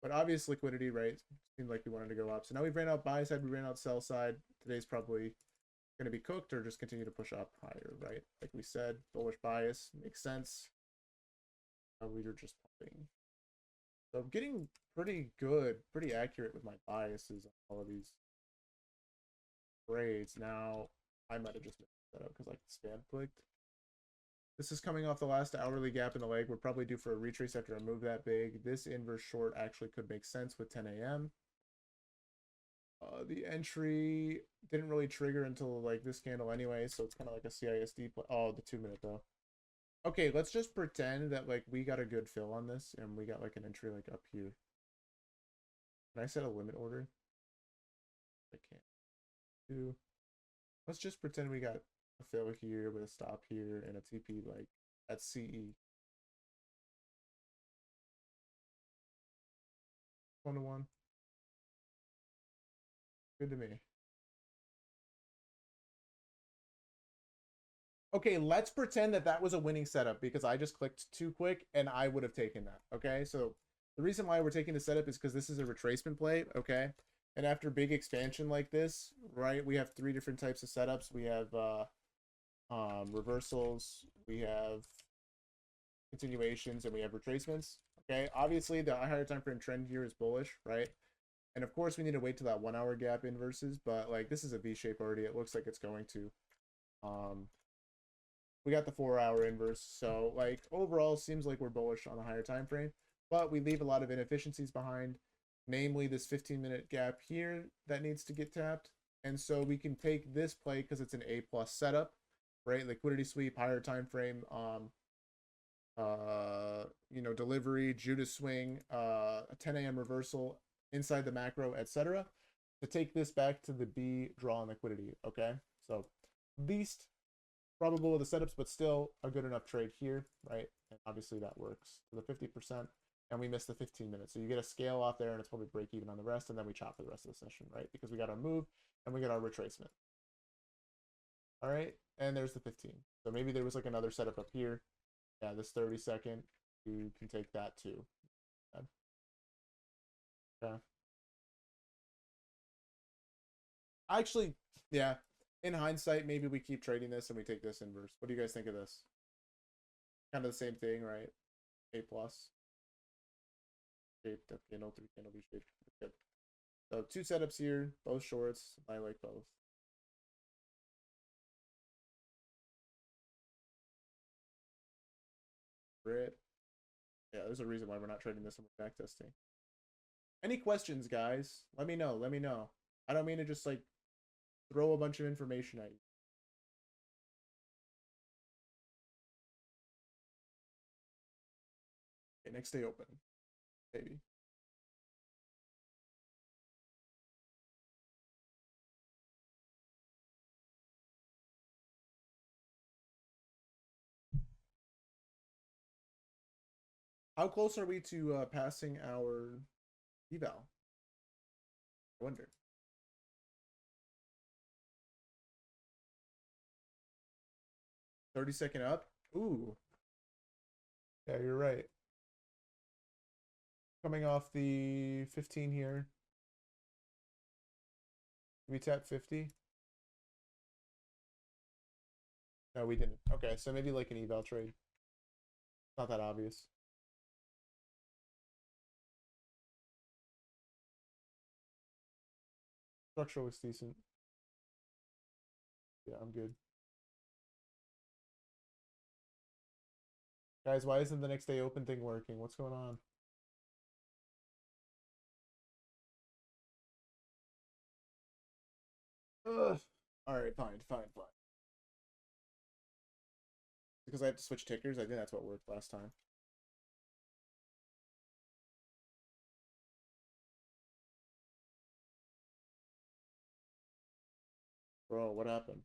But obvious liquidity, right? Seemed like we wanted to go up. So now we've ran out buy side, we ran out sell side. Today's probably going to be cooked or just continue to push up higher, right? Like we said, bullish bias makes sense. We were just pumping. So I'm getting pretty good, pretty accurate with my biases on all of these trades. Now, I might have just messed that up because like the spam clicked. This is coming off the last hourly gap in the leg. We're probably due for a retrace after a move that big. This inverse short actually could make sense with 10 a.m. The entry didn't really trigger until like this candle anyway, so it's kind of like a CISD play. Oh, the 2 minute though. Okay, let's just pretend that like we got a good fill on this and we got like an entry like up here. Can I set a limit order? I can't do. Let's just pretend we got a fill here with a stop here and a TP like at CE. 1 to 1. Good to me. Okay, let's pretend that that was a winning setup because I just clicked too quick and I would have taken that. Okay, so the reason why we're taking the setup is because this is a retracement play. Okay, and after big expansion like this, right, we have 3 different types of setups. We have reversals, we have continuations, and we have retracements. Okay, obviously the higher time frame trend here is bullish, right? And of course we need to wait till that 1 hour gap inverses, but like this is a V shape already. It looks like it's going to. We got the 4 hour inverse, so like overall seems like we're bullish on the higher time frame, but we leave a lot of inefficiencies behind, namely this 15-minute gap here that needs to get tapped. And so we can take this play because it's an A plus setup, right? Liquidity sweep, higher time frame, delivery, Judas swing, a 10 a.m. reversal inside the macro, etc. To take this back to the B draw on liquidity. Okay, so least probable of the setups, but still a good enough trade here, right? And obviously that works to the 50%, and we missed the 15 minutes. So you get a scale off there, and it's probably break even on the rest, and then we chop for the rest of the session, right? Because we got our move and we got our retracement. All right, and there's the 15. So maybe there was like another setup up here. Yeah, this 30-second, you can take that too. Okay. Actually, yeah. In hindsight, maybe we keep trading this and we take this inverse. What do you guys think of this? Kind of the same thing, right? A plus. Shaped up candle, three candle V shaped. Good. So two setups here, both shorts. I like both. Grit. Yeah, there's a reason why we're not trading this and we're back testing. Any questions, guys? Let me know. Let me know. I don't mean to just like throw a bunch of information at you. Okay, next day open. Maybe. How close are we to passing our eval? I wonder. 30-second up? Ooh. Yeah, you're right. Coming off the 15 here. We tap 50? No, we didn't. Okay, so maybe like an eval trade. Not that obvious. Structure looks decent. Yeah, I'm good. Guys, why isn't the next day open thing working? What's going on? Ugh. All right, fine, fine, fine. Because I have to switch tickers. I think that's what worked last time. Bro, what happened?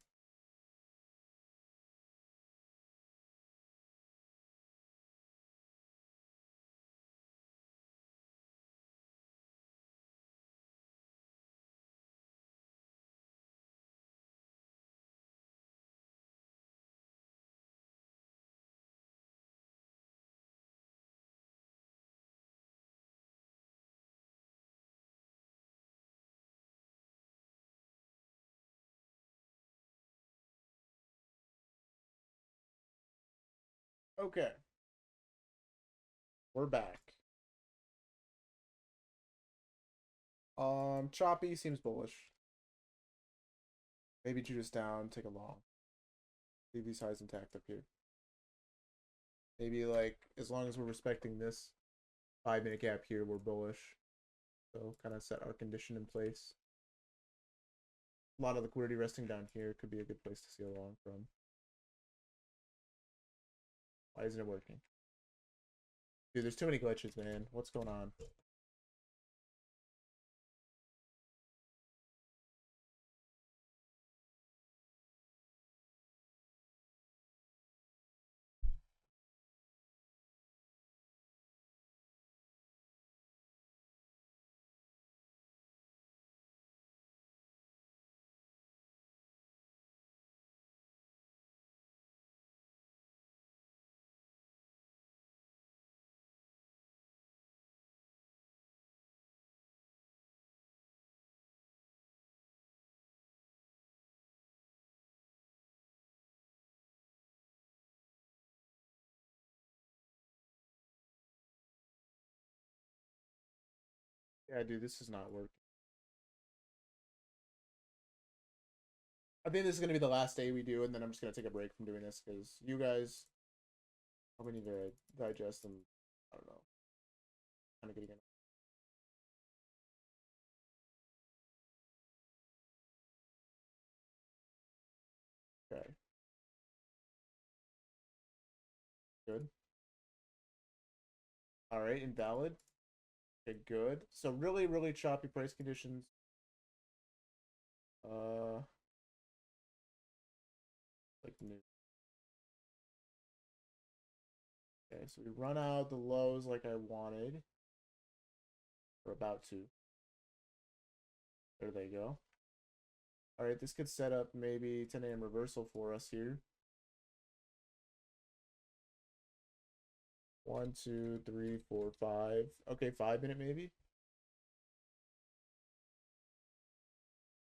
Okay, we're back. Choppy seems bullish. Maybe Judas down, take a long. Leave these highs intact up here. Maybe like as long as we're respecting this 5-minute gap here, we're bullish. So kind of set our condition in place. A lot of liquidity resting down here could be a good place to see a long from. Why isn't it working? Dude, there's too many glitches, man. What's going on? Yeah, dude, this is not working. I think this is gonna be the last day we do, and then I'm just gonna take a break from doing this because you guys probably need to digest and I don't know, kind of getting in. Okay, good. All right, invalid. Okay, good. So really, really choppy price conditions. Uh, like new. Okay, so we run out the lows like I wanted. We're about to. There they go. All right, this could set up maybe 10 a.m. reversal for us here. 1, 2, 3, 4, 5. Okay, 5 minute maybe.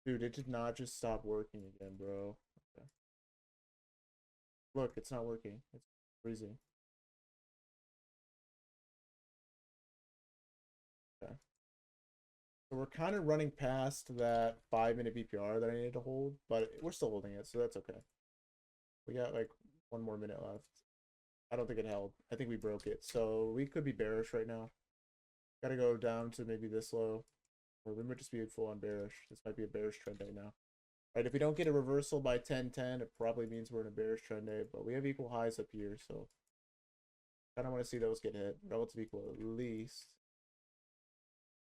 Dude, it did not just stop working again, bro. Okay. Look, it's not working. It's freezing. Okay. So we're kind of running past that 5 minute BPR that I needed to hold, but we're still holding it, so that's okay. We got like 1 more minute left. I don't think it held. I think we broke it. So we could be bearish right now. Gotta go down to maybe this low. Or we might just be full on bearish. This might be a bearish trend day now. Right, if we don't get a reversal by 10-10, it probably means we're in a bearish trend day, but we have equal highs up here, so I don't want to see those get hit. Relative equal at least.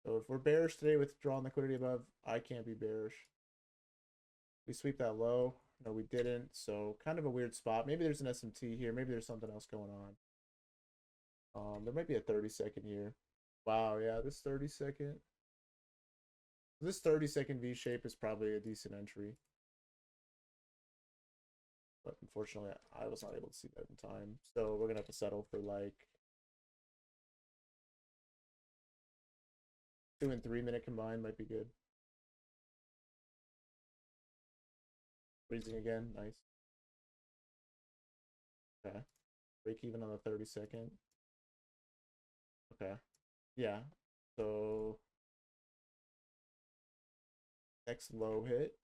So if we're bearish today with drawn liquidity above, I can't be bearish. We sweep that low. No, we didn't. So kind of a weird spot. Maybe there's an SMT here. Maybe there's something else going on. There might be a 30-second here. Wow, yeah, this 30-second V shape is probably a decent entry. But unfortunately, I was not able to see that in time. So we're going to have to settle for like 2 and 3 minute combined might be good. Freezing again. Nice. Okay. Break even on the 30-second. Okay. Yeah. So next low hit.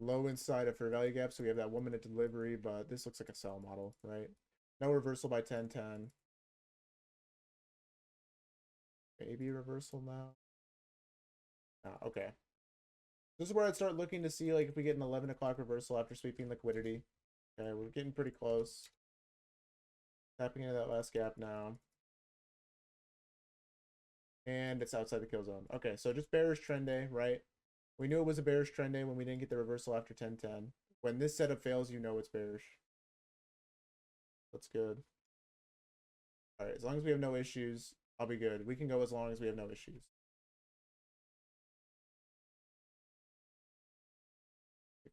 Low inside of fair value gap. So we have that 1 minute delivery, but this looks like a sell model, right? No reversal by 10-10. Maybe reversal now. Ah, okay. This is where I'd start looking to see like if we get an 11 o'clock reversal after sweeping liquidity. Okay, we're getting pretty close. Tapping into that last gap now. And it's outside the kill zone. Okay, so just bearish trend day, right? We knew it was a bearish trend day when we didn't get the reversal after 10-10. When this setup fails, you know it's bearish. That's good. All right, as long as we have no issues, I'll be good. We can go as long as we have no issues.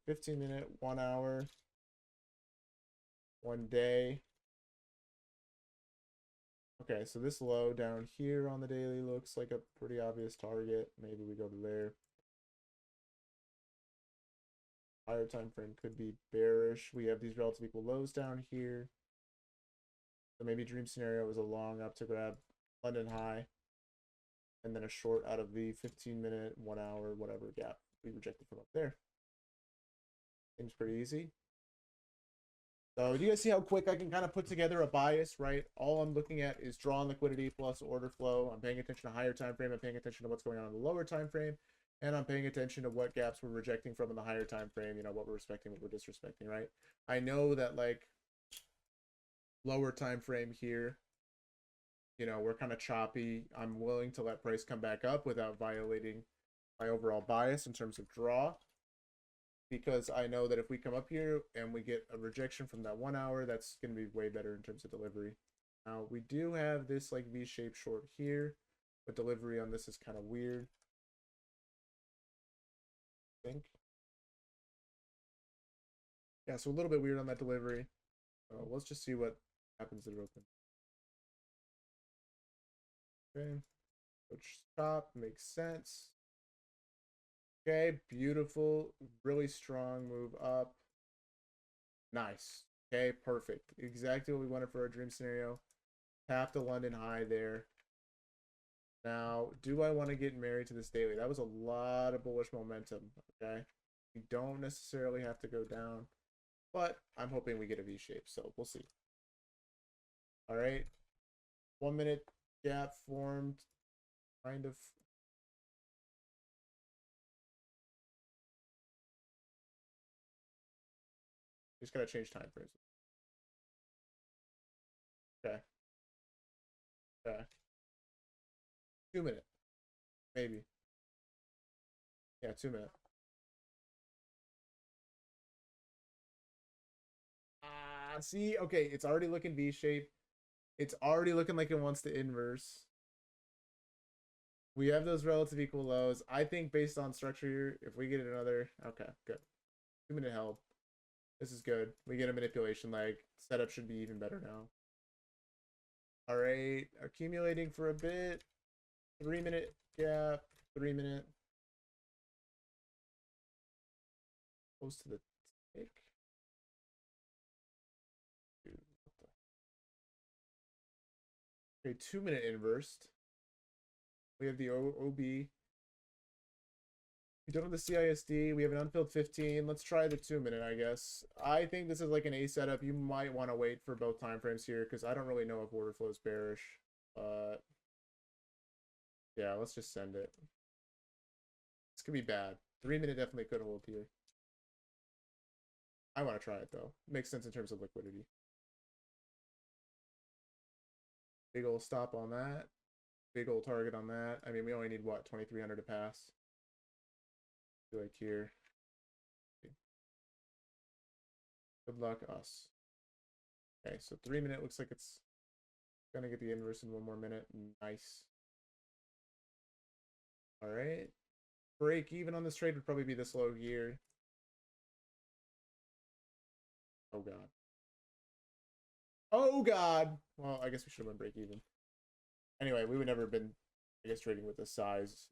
15 minute, 1 hour, 1 day. Okay, so this low down here on the daily looks like a pretty obvious target. Maybe we go to there. Higher time frame could be bearish. We have these relative equal lows down here. So maybe dream scenario was a long up to grab London high. And then a short out of the 15 minute, 1 hour, whatever gap we rejected from up there. Seems pretty easy. So do you guys see how quick I can kind of put together a bias, right? All I'm looking at is drawn liquidity plus order flow. I'm paying attention to higher time frame. I'm paying attention to what's going on in the lower time frame. And I'm paying attention to what gaps we're rejecting from in the higher time frame, you know, what we're respecting, what we're disrespecting, right? I know that like lower time frame here, you know, we're kind of choppy. I'm willing to let price come back up without violating my overall bias in terms of draw, because I know that if we come up here and we get a rejection from that 1 hour, that's going to be way better in terms of delivery. Now, we do have this like V-shaped short here, but delivery on this is kind of weird. I think. Yeah, so a little bit weird on that delivery. Let's just see what happens at it open. Okay, which stop makes sense. Okay, beautiful, really strong move up. Nice. Okay, perfect. Exactly what we wanted for our dream scenario. Tap the London high there. Now, do I want to get married to this daily? That was a lot of bullish momentum, okay? We don't necessarily have to go down, but I'm hoping we get a V shape, so we'll see. All right. 1 minute gap formed, kind of. Just gotta change time frames. Okay. Okay. 2 minute, maybe. Yeah, 2 minute. See, okay, it's already looking V shape. It's already looking like it wants to inverse. We have those relative equal lows. I think based on structure here, if we get another, okay, good. 2 minute held. This is good. We get a manipulation leg. Setup should be even better now. All right, accumulating for a bit. 3-minute gap. 3-minute. Close to the tick. Dude, okay, 2-minute inversed. We have the OB. We don't have the CISD. We have an unfilled 15. Let's try the 2-minute, I guess. I think this is like an A setup. You might want to wait for both time frames here because I don't really know if order flow is bearish. But yeah, let's just send it. This could be bad. 3-minute definitely could hold here. I want to try it though. Makes sense in terms of liquidity. Big old stop on that. Big old target on that. I mean, we only need what, 2,300 to pass. Like here. Good luck us. Okay, so 3-minute looks like it's gonna get the inverse in 1 more minute. Nice. All right. Break even on this trade would probably be this low here. Oh god. Oh god. Well, I guess we should have went break even. Anyway, we would never have been, I guess, trading with this size.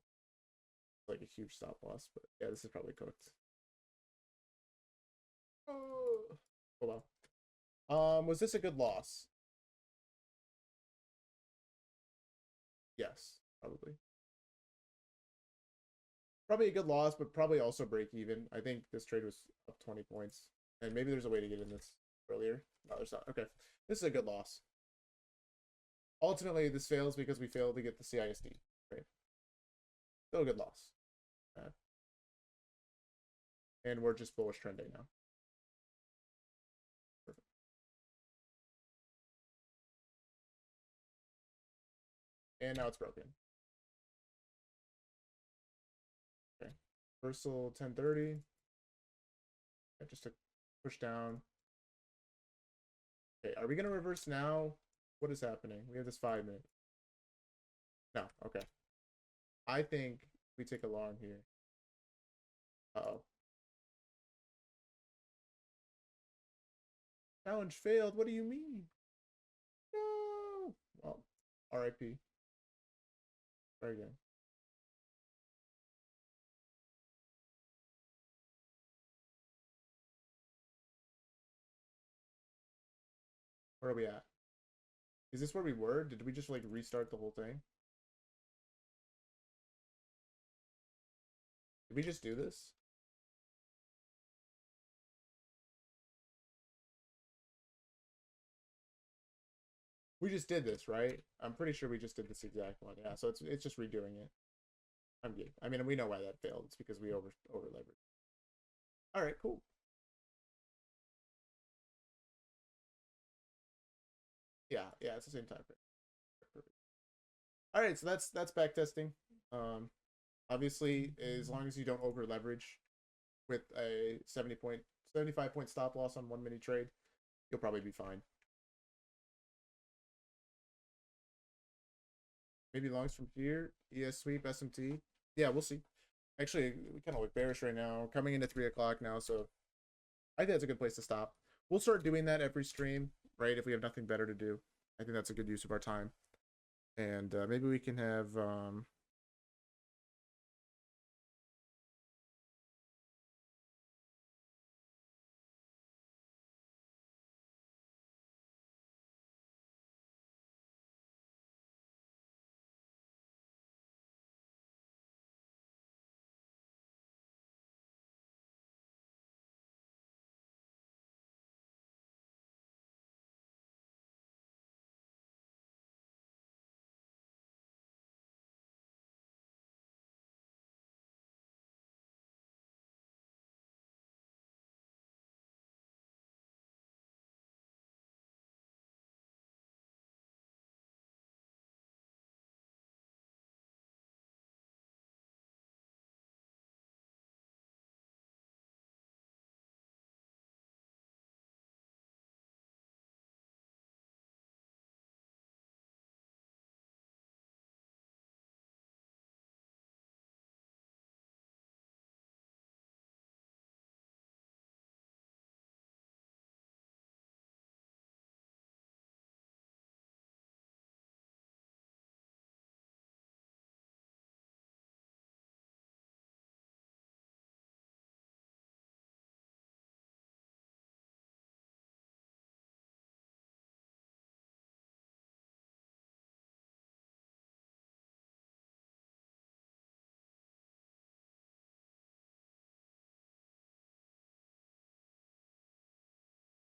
Like a huge stop loss, but yeah, this is probably cooked. Oh well. Was this a good loss? Yes, probably. Probably a good loss, but probably also break even. I think this trade was up 20 points. And maybe there's a way to get in this earlier. No, there's not. Okay. This is a good loss. Ultimately, this fails because we failed to get the CISD. Right? Still a good loss. And we're just bullish trending now. Perfect. And now it's broken. Okay. Reversal 1030. Just to push down. Okay, are we going to reverse now? What is happening? We have this 5-minute. No, okay. I think we take a long here. Uh-oh. Challenge failed. What do you mean? No. Well, RIP. Try again. Where are we at? Is this where we were? Did we just like restart the whole thing? Did we just do this? We just did this, right? I'm pretty sure we just did this exact one. Yeah, so it's just redoing it. I'm good. I mean, we know why that failed. It's because we over leveraged. All right, cool. Yeah, it's the same time frame. Perfect. All right, so that's back testing. Obviously, as long as you don't over leverage with a 75 point stop loss on 1 mini trade, you'll probably be fine. Maybe longs from here. ES sweep, SMT. Yeah, we'll see. Actually, we kind of look bearish right now. Coming into 3 o'clock now, so I think that's a good place to stop. We'll start doing that every stream, right? If we have nothing better to do. I think that's a good use of our time. And maybe we can have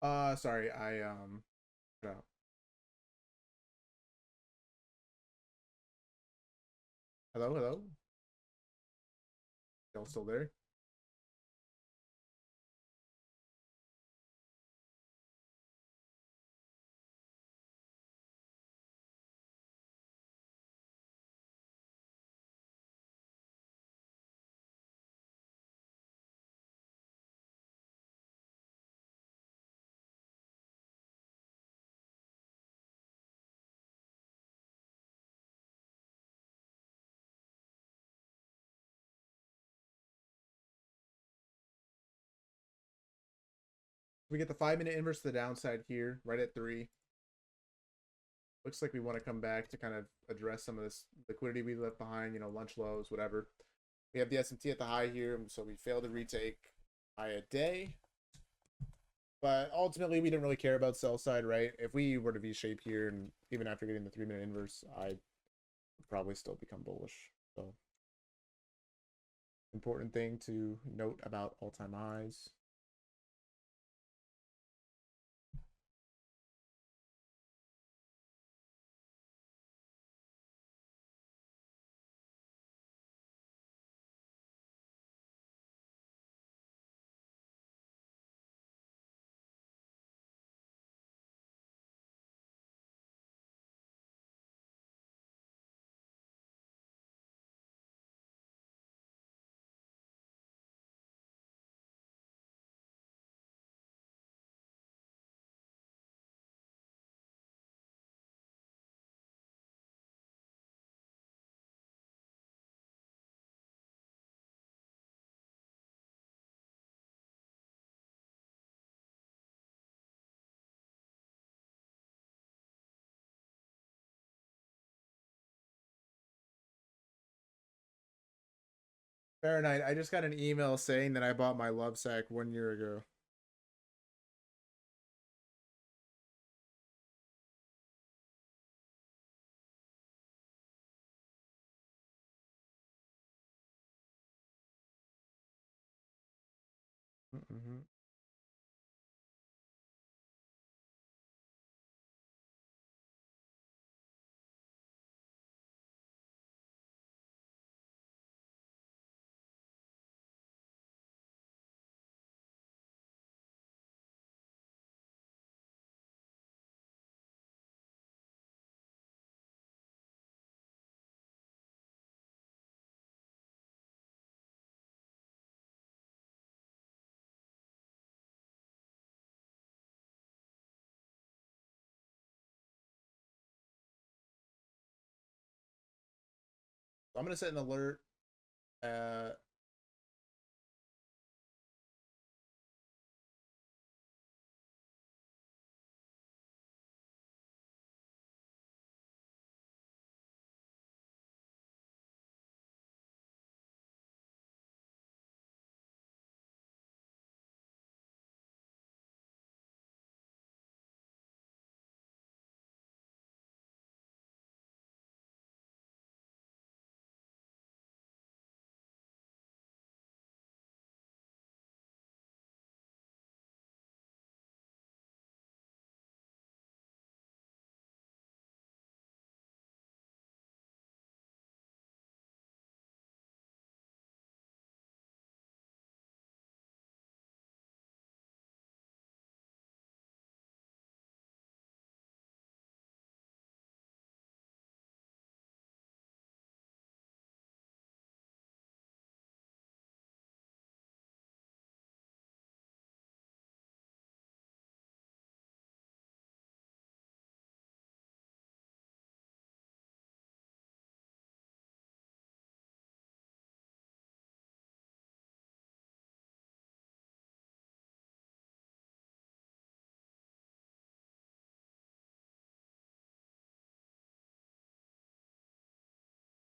Sorry, I cut out. Hello, hello. Y'all still there? We get the 5 minute inverse to the downside here, right at 3. Looks like we want to come back to kind of address some of this liquidity we left behind, lunch lows, whatever. We have the S&T at the high here, so we failed to retake high a day. But ultimately, we didn't really care about sell side, right? If we were to V-shape here, and even after getting the 3 minute inverse, I would probably still become bullish. So, important thing to note about all-time highs. Fahrenheit, I just got an email saying that I bought my love sack 1 year ago. Mm-hmm. I'm gonna set an alert. Uh,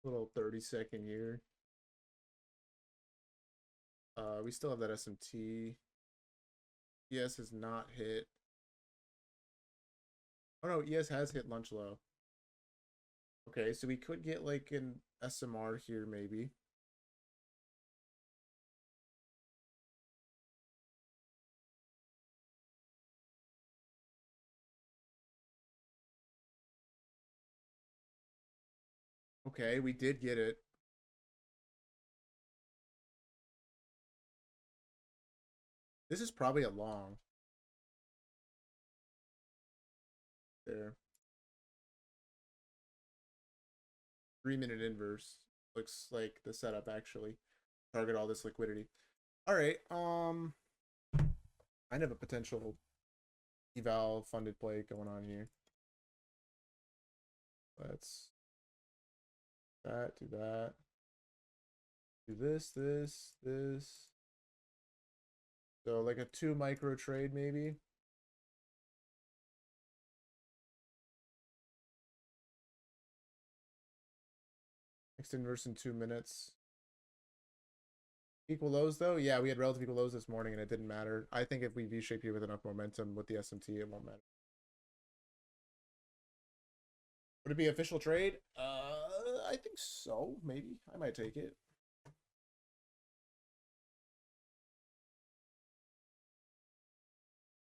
little 30-second here. We still have that SMT. ES has not hit. Oh no, ES has hit lunch low. Okay, so we could get like an SMR here, maybe. Okay, we did get it. This is probably a long. There. 3-minute inverse. Looks like the setup actually. Target all this liquidity. Alright, kind of a potential eval funded play going on here. Let's do that. Do this. So like a 2 micro trade maybe. Next inverse in 2 minutes. Equal lows though? Yeah, we had relative equal lows this morning and it didn't matter. I think if we V-shape here with enough momentum with the SMT, it won't matter. Would it be official trade? I think so. Maybe. I might take it.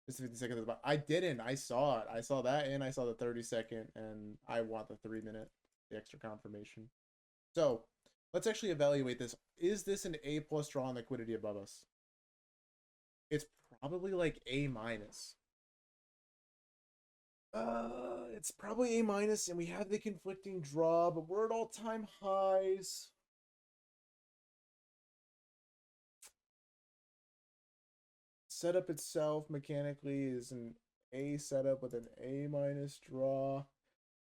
Just 50 seconds at the bottom. I didn't. I saw it. I saw that and I saw the 30-second and I want the 3-minute, the extra confirmation. So let's actually evaluate this. Is this an A plus draw on liquidity above us? It's probably like A minus. It's probably A minus, and we have the conflicting draw, but we're at all-time highs. Setup itself mechanically is an A setup with an A minus draw.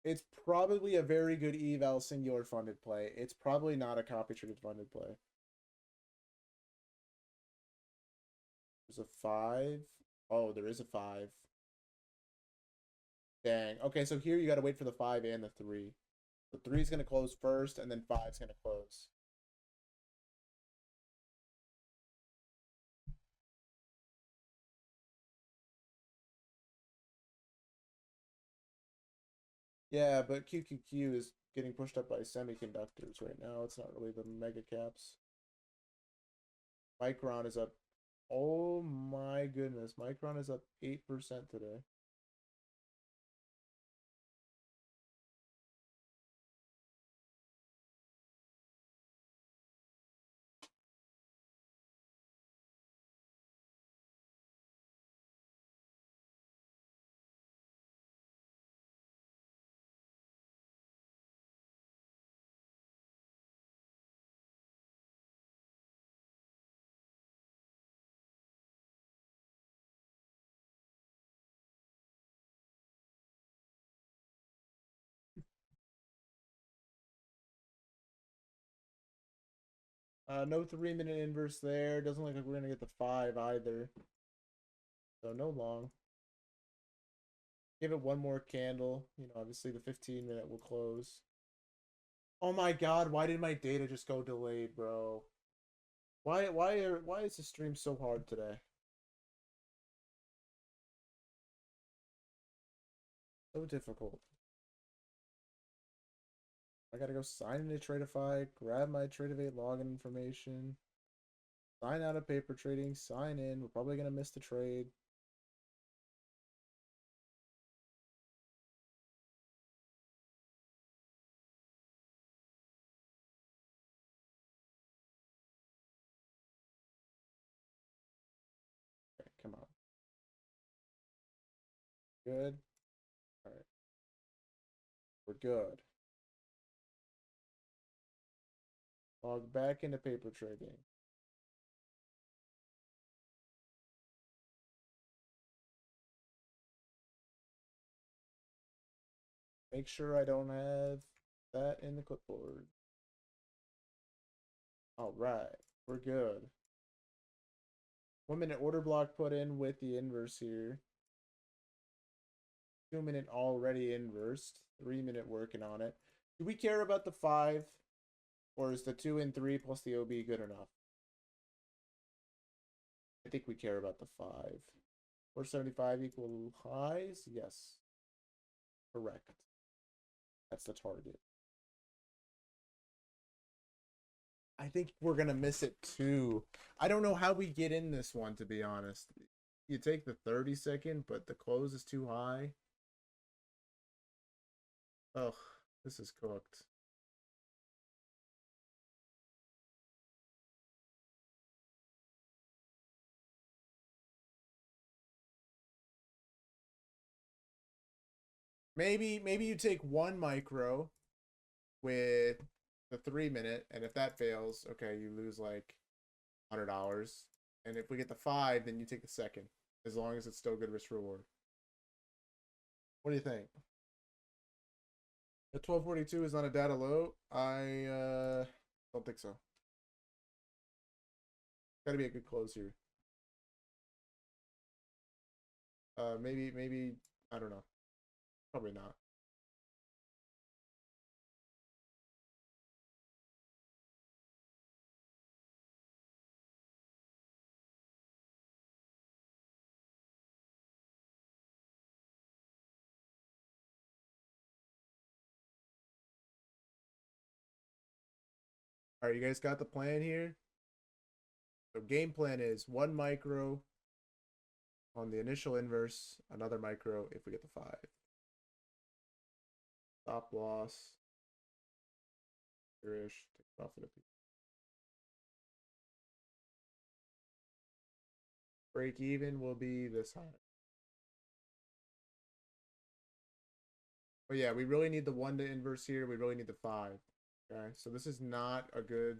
It's probably a very good eval singular funded play. It's probably not a copy traded funded play. There's a 5. Oh, there is a 5. Dang. Okay, so here you got to wait for the 5 and the 3. The 3 is going to close first, and then 5 is going to close. Yeah, but QQQ is getting pushed up by semiconductors right now. It's not really the mega caps. Micron is up. Oh my goodness. Micron is up 8% today. No 3-minute inverse there. Doesn't look like we're going to get the 5 either. So no long. Give it one more candle. You know, obviously the 15-minute will close. Oh my god, why did my data just go delayed, bro? Why is the stream so hard today? So difficult. I gotta go sign into Tradeify, grab my Tradeivate login information, sign out of paper trading, sign in. We're probably gonna miss the trade. Okay, come on. Good. All right. We're good. Log back into paper trading. Make sure I don't have that in the clipboard. All right. We're good. 1-minute order block put in with the inverse here. 2-minute already inversed. 3-minute working on it. Do we care about the 5? Or is the 2 and 3 plus the OB good enough? I think we care about the 5. 475 equal highs? Yes. Correct. That's the target. I think we're going to miss it too. I don't know how we get in this one, to be honest. You take the 30-second, but the close is too high. Ugh, this is cooked. Maybe you take 1 micro with the 3 minute, and if that fails, okay, you lose like $100. And if we get the 5, then you take the second, as long as it's still good risk reward. What do you think? The 1242 is not a data low. I don't think so. Got to be a good close here. Maybe I don't know. Probably not. All right, you guys got the plan here. So game plan is 1 micro on the initial inverse, another micro if we get the 5. Stop loss. Irish. Take profit of people. Break even will be this high. But yeah, we really need the 1 to inverse here. We really need the 5. Okay, so this is not a good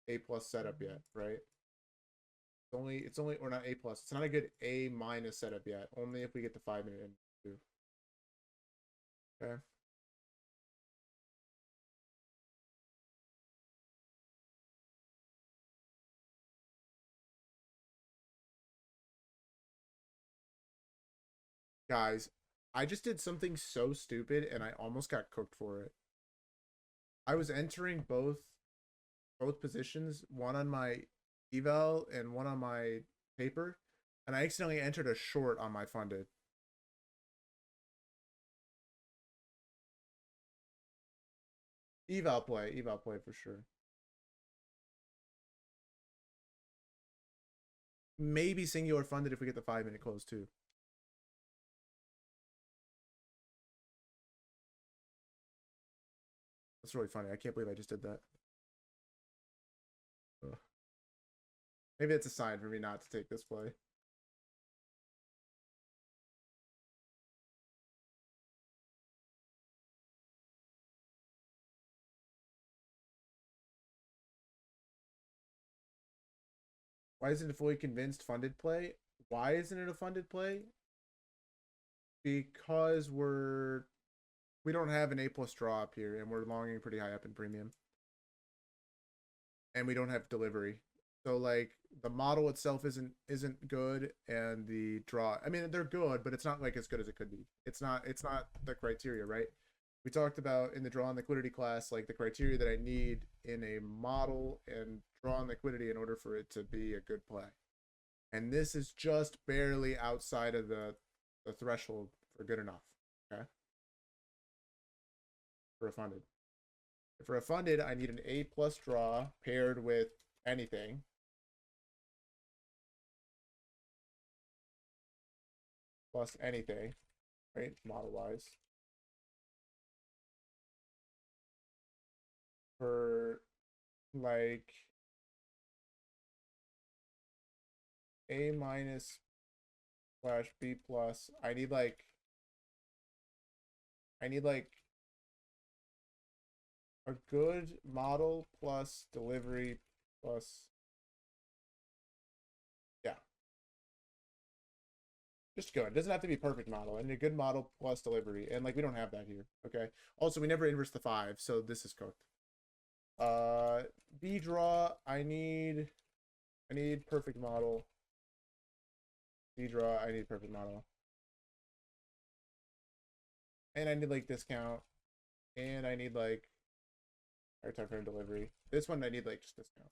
A plus setup yet, right? It's only or not A plus. It's not a good A minus setup yet. Only if we get the 5 minute in too. Okay. Guys, I just did something so stupid and I almost got cooked for it. I was entering both positions, one on my eval and one on my paper, and I accidentally entered a short on my funded. Eval play for sure. Maybe singular funded if we get the 5 minute close too. That's really funny. I can't believe I just did that. Ugh. Maybe it's a sign for me not to take this play. Why isn't it fully convinced funded play? Why isn't it a funded play? Because we don't have an A plus draw up here, and we're longing pretty high up in premium, and we don't have delivery. So like the model itself isn't good, and the draw. I mean, they're good, but it's not like as good as it could be. It's not the criteria, right? We talked about in the draw and liquidity class, like the criteria that I need in a model and draw and liquidity in order for it to be a good play. And this is just barely outside of the threshold for good enough. Okay. For a funded. For a funded, I need an A plus draw paired with anything. Plus anything, right? Model wise. For like A minus slash B plus, I need like a good model plus delivery plus, yeah, just good. It doesn't have to be perfect model, and a good model plus delivery, and like we don't have that here. Okay. Also, we never inverse the 5, so this is cooked. B draw. I need perfect model. B draw. I need perfect model, and I need like discount, and I need like higher time frame delivery. This one I need like just discount.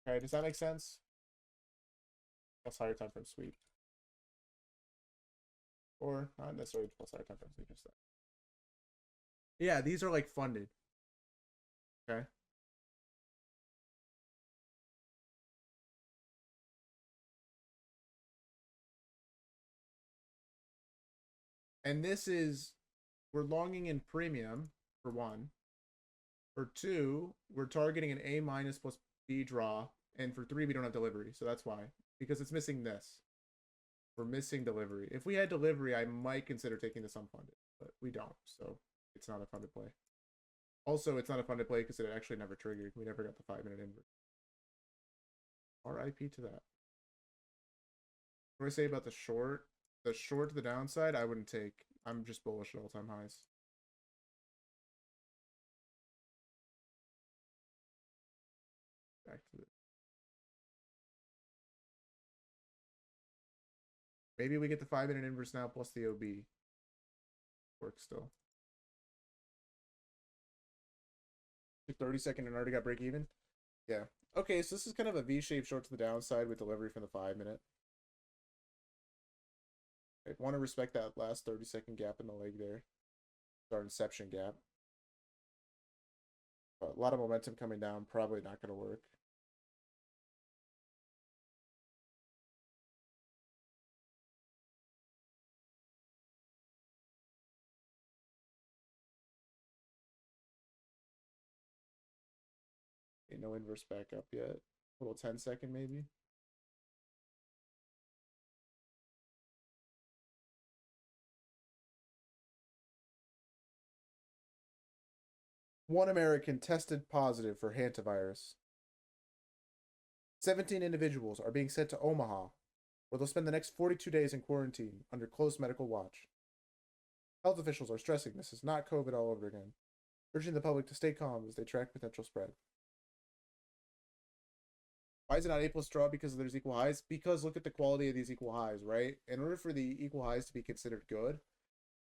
Okay, does that make sense? Plus higher time frame sweep, or not necessarily plus higher time frame sweep. Just that. Yeah, these are like funded. Okay. And this is, we're longing in premium for 1. For 2, we're targeting an A minus plus B draw. And for 3, we don't have delivery. So that's why. Because it's missing this. We're missing delivery. If we had delivery, I might consider taking this unfunded, but we don't, so it's not a funded play. Also, it's not a funded play because it actually never triggered. We never got the 5-minute inverse. RIP to that. What do I say about the short? The short to the downside, I wouldn't take. I'm just bullish at all-time highs. Back to this. Maybe we get the 5-minute inverse now plus the OB. Works still. 30-second and already got break even? Yeah. Okay, so this is kind of a V-shaped short to the downside with delivery from the 5-minute. I want to respect that last 30-second gap in the leg there. Our inception gap. But a lot of momentum coming down, probably not going to work. Okay, no inverse back up yet. A little 10-second maybe. One American tested positive for hantavirus. 17 individuals are being sent to Omaha, where they'll spend the next 42 days in quarantine under close medical watch. Health officials are stressing this is not COVID all over again, urging the public to stay calm as they track potential spread. Why is it not A plus draw? Because there's equal highs? Because look at the quality of these equal highs, right? In order for the equal highs to be considered good,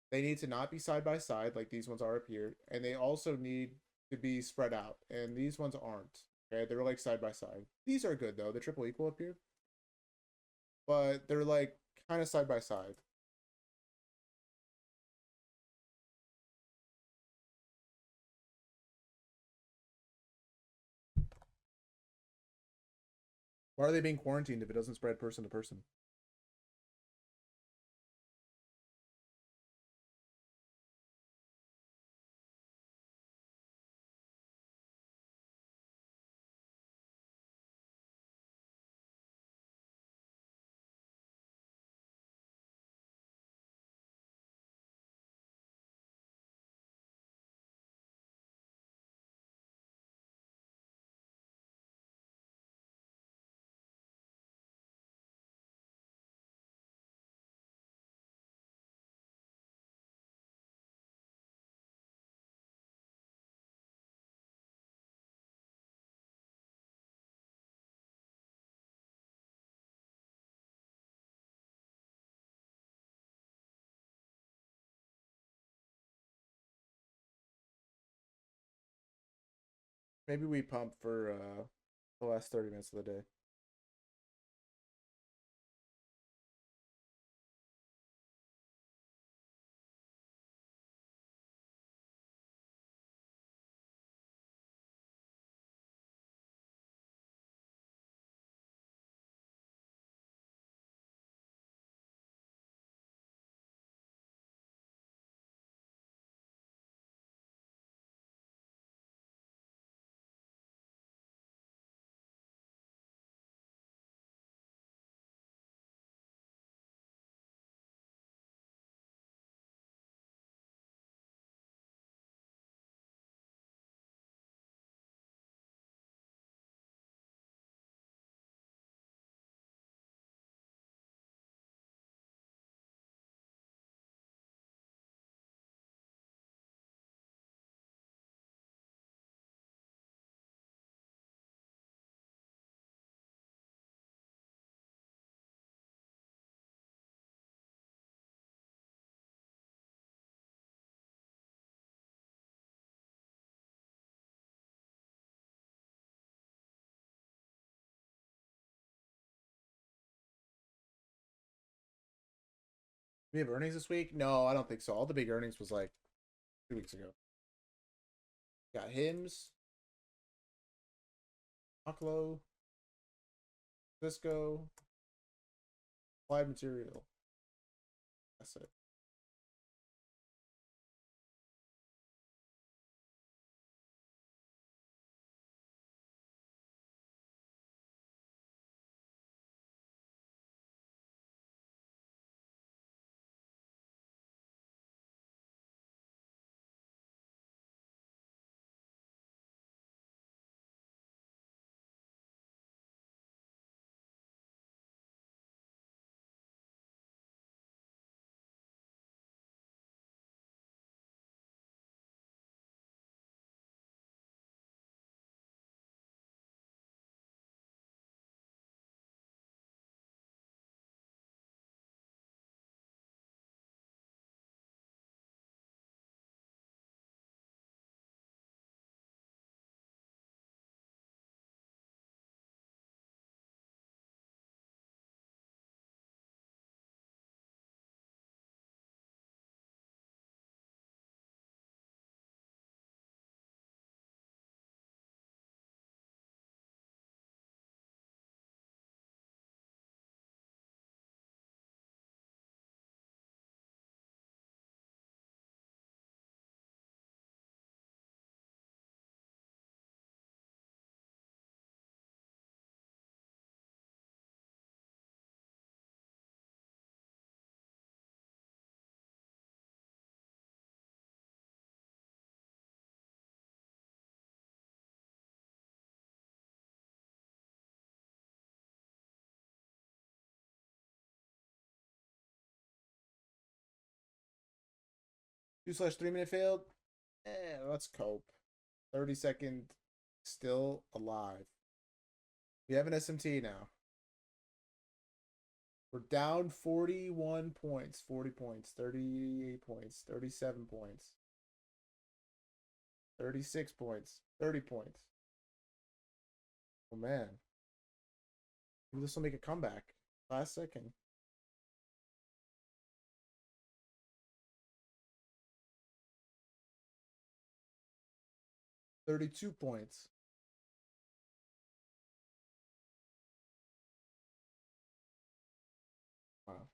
they need to not be side by side like these ones are up here, and they also need to be spread out, and these ones aren't. Okay, they're like side by side. These are good though, the triple equal up here, but they're like kind of side by side. Why are they being quarantined if it doesn't spread person to person? Maybe we pump for the last 30 minutes of the day. We have earnings this week? No, I don't think so. All the big earnings was like 2 weeks ago. Got Hims, Oklo, Cisco, Applied Material. That's it. 2/3 minute failed. Let's cope. 30-second, still alive. We have an SMT now. We're down 41 points, 40 points, 38 points, 37 points, 36 points, 30 points. Oh man. Maybe this will make a comeback. Last second. 32 points. Wow.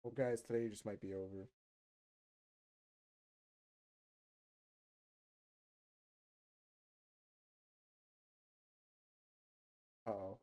Well, guys, today just might be over. Uh-oh.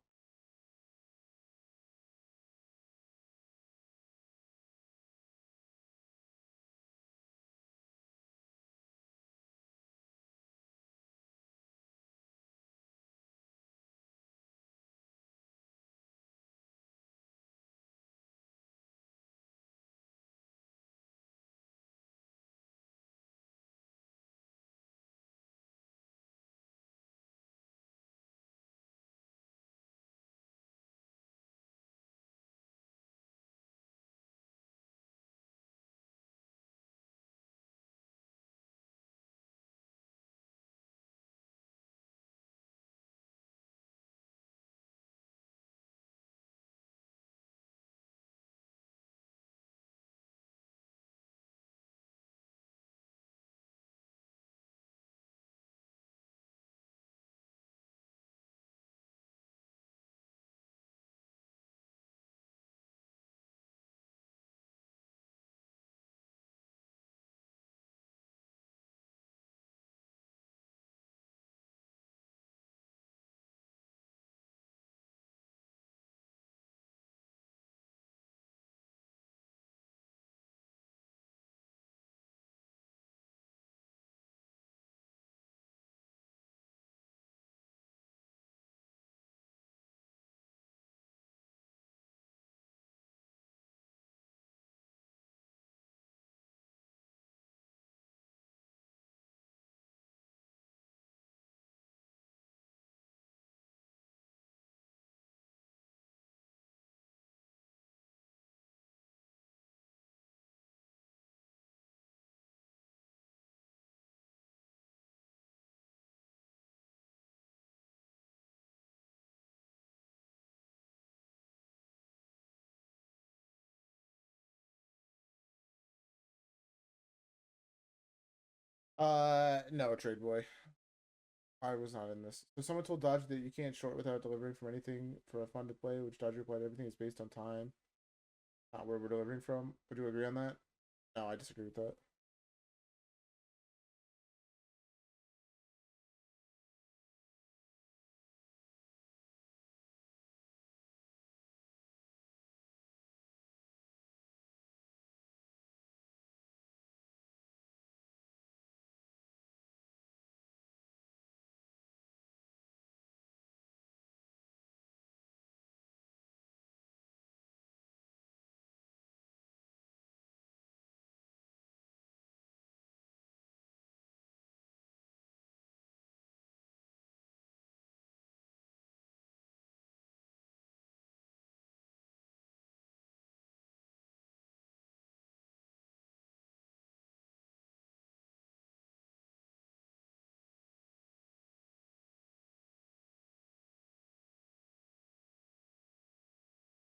No, Trade Boy. I was not in this. So someone told Dodge that you can't short without delivering from anything for a fun to play, which Dodge replied everything is based on time, not where we're delivering from. Would you agree on that? No, I disagree with that.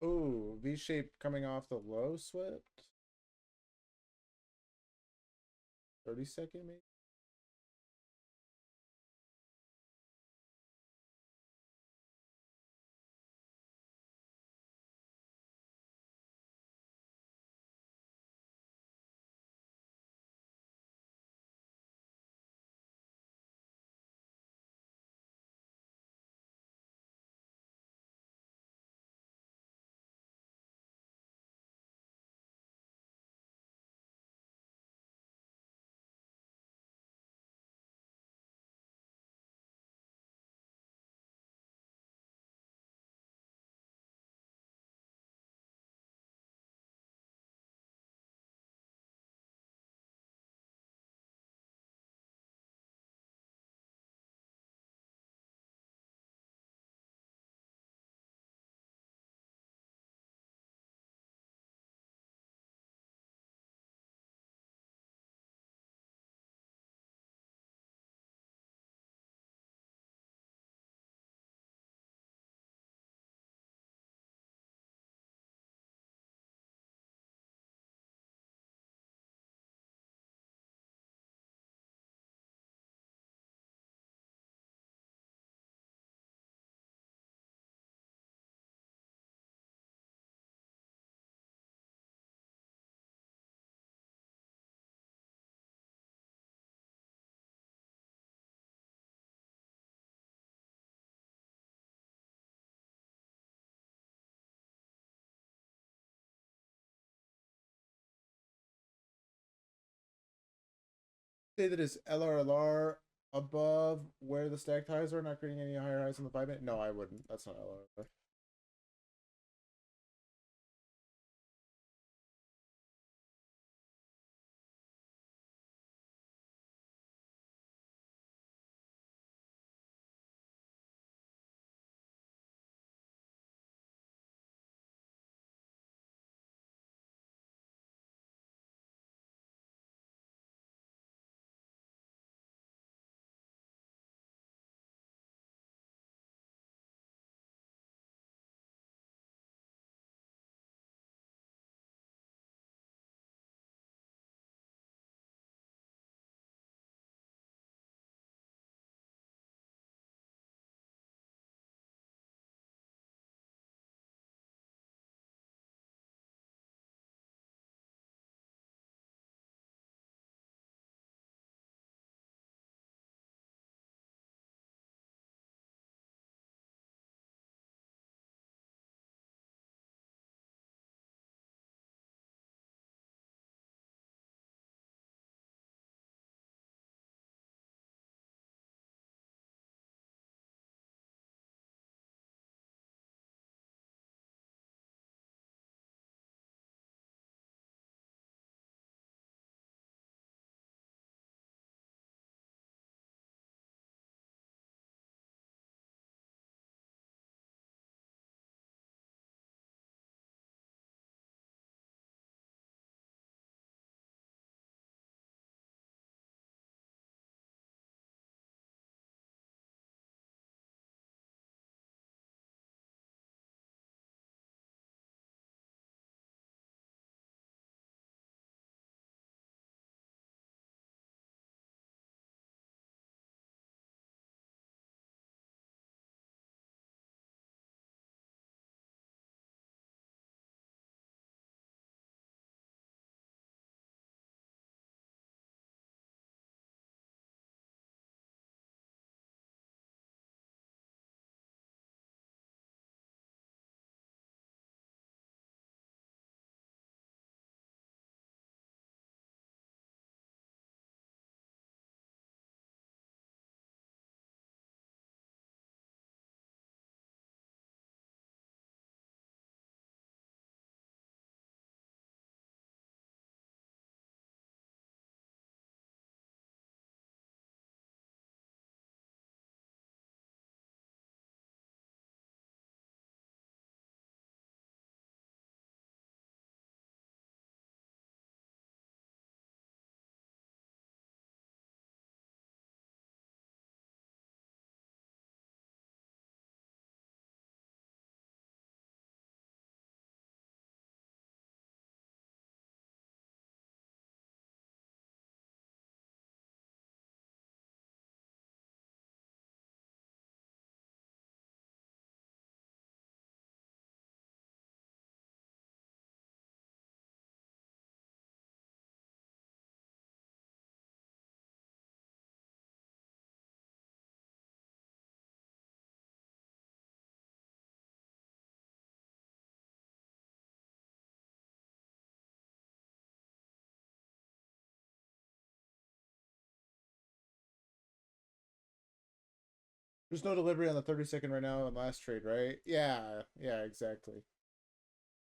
Ooh, V shape coming off the low swept. 30-second maybe. Say that is LRLR above where the stacked highs are, not creating any higher highs on the 5 minute? No, I wouldn't. That's not LRLR. There's no delivery on the 32nd right now in last trade, right? Yeah, yeah, exactly.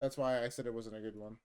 That's why I said it wasn't a good one.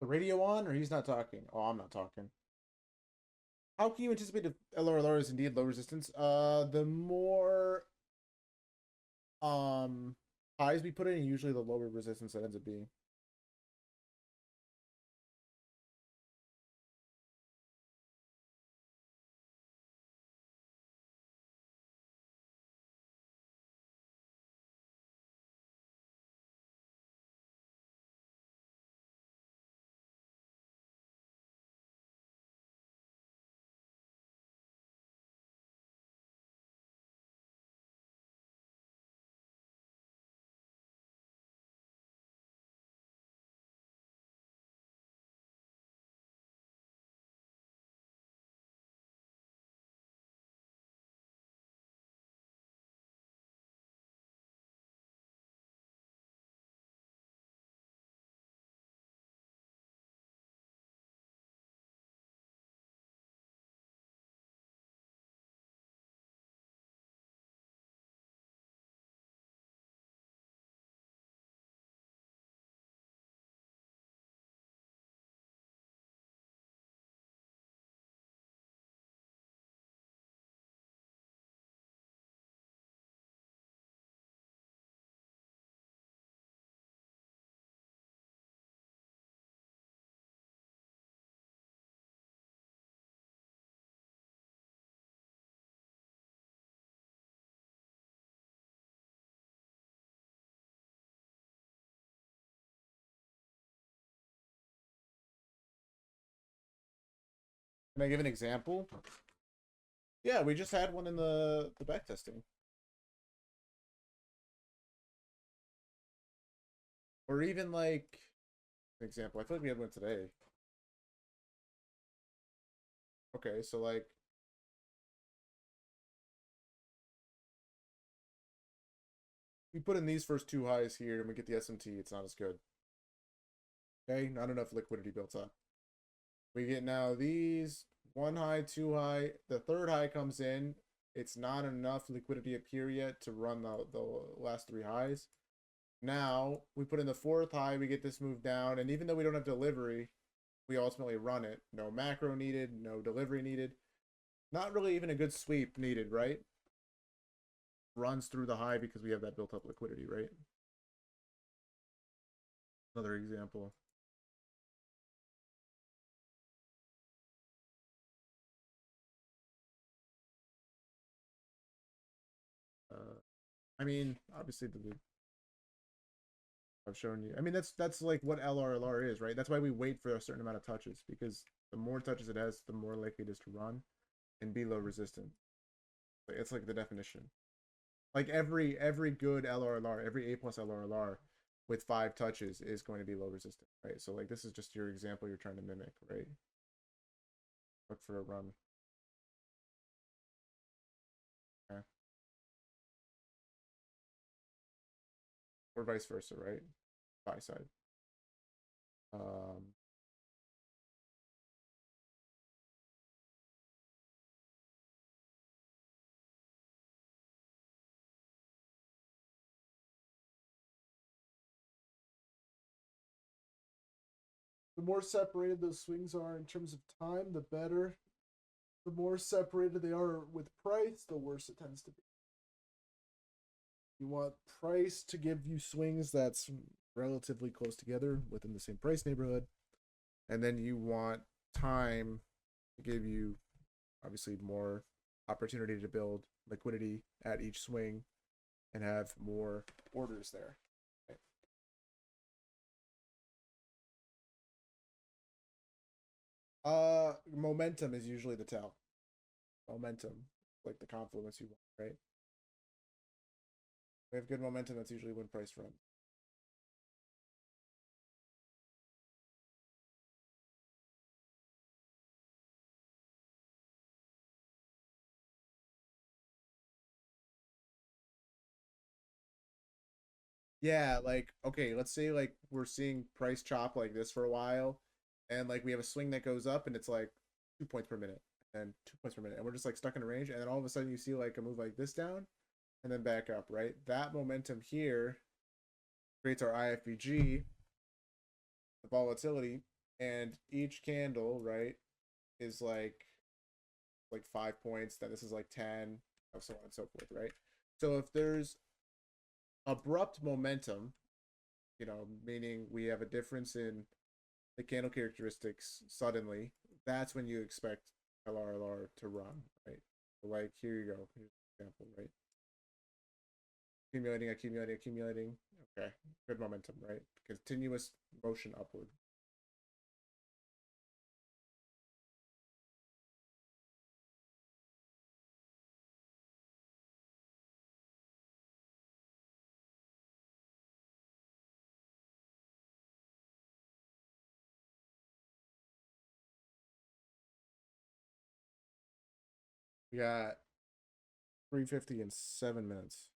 The radio on, or he's not talking? Oh, I'm not talking. How can you anticipate if LRLR is indeed low resistance? The more highs we put in, usually the lower resistance it ends up being. Can I give an example? Yeah, we just had one in the backtesting. Or even like an example. I feel like we had one today. Okay, so like we put in these first two highs here and we get the SMT, it's not as good. Okay, not enough liquidity built up. We get now these one high, two high. The third high comes in. It's not enough liquidity up here yet to run the last three highs. Now we put in the fourth high. We get this move down. And even though we don't have delivery, we ultimately run it. No macro needed. No delivery needed. Not really even a good sweep needed, right? Runs through the high because we have that built up liquidity, right? Another example. I mean, obviously the I've shown you. I mean, that's like what LRLR is, right? That's why we wait for a certain amount of touches because the more touches it has, the more likely it is to run and be low resistant. It's like the definition. Like every good LRLR, every A plus LRLR with 5 touches is going to be low resistant, right? So like this is just your example you're trying to mimic, right? Look for a run. Okay. Or vice versa, right? Buy side. Um, the more separated those swings are in terms of time, the better. The more separated they are with price, the worse it tends to be. You want price to give you swings that's relatively close together within the same price neighborhood. And then you want time to give you obviously more opportunity to build liquidity at each swing and have more orders there. Momentum is usually the tell. Momentum, like the confluence you want, right? We have good momentum. That's usually when price runs. Yeah, like okay, let's say like we're seeing price chop like this for a while, and like we have a swing that goes up and it's like 2 points per minute, and 2 points per minute, and we're just like stuck in a range, and then all of a sudden you see like a move like this down, and then back up, right? That momentum here creates our IFVG, the volatility, and each candle, right, is like 5 points. Then this is like 10, so on and so forth, right? So if there's abrupt momentum, meaning we have a difference in the candle characteristics suddenly, that's when you expect LRLR to run, right? So like here you go. Here's an example, right? Accumulating, accumulating, accumulating. Okay, good momentum, right? Continuous motion upward. We got 350 in 7 minutes.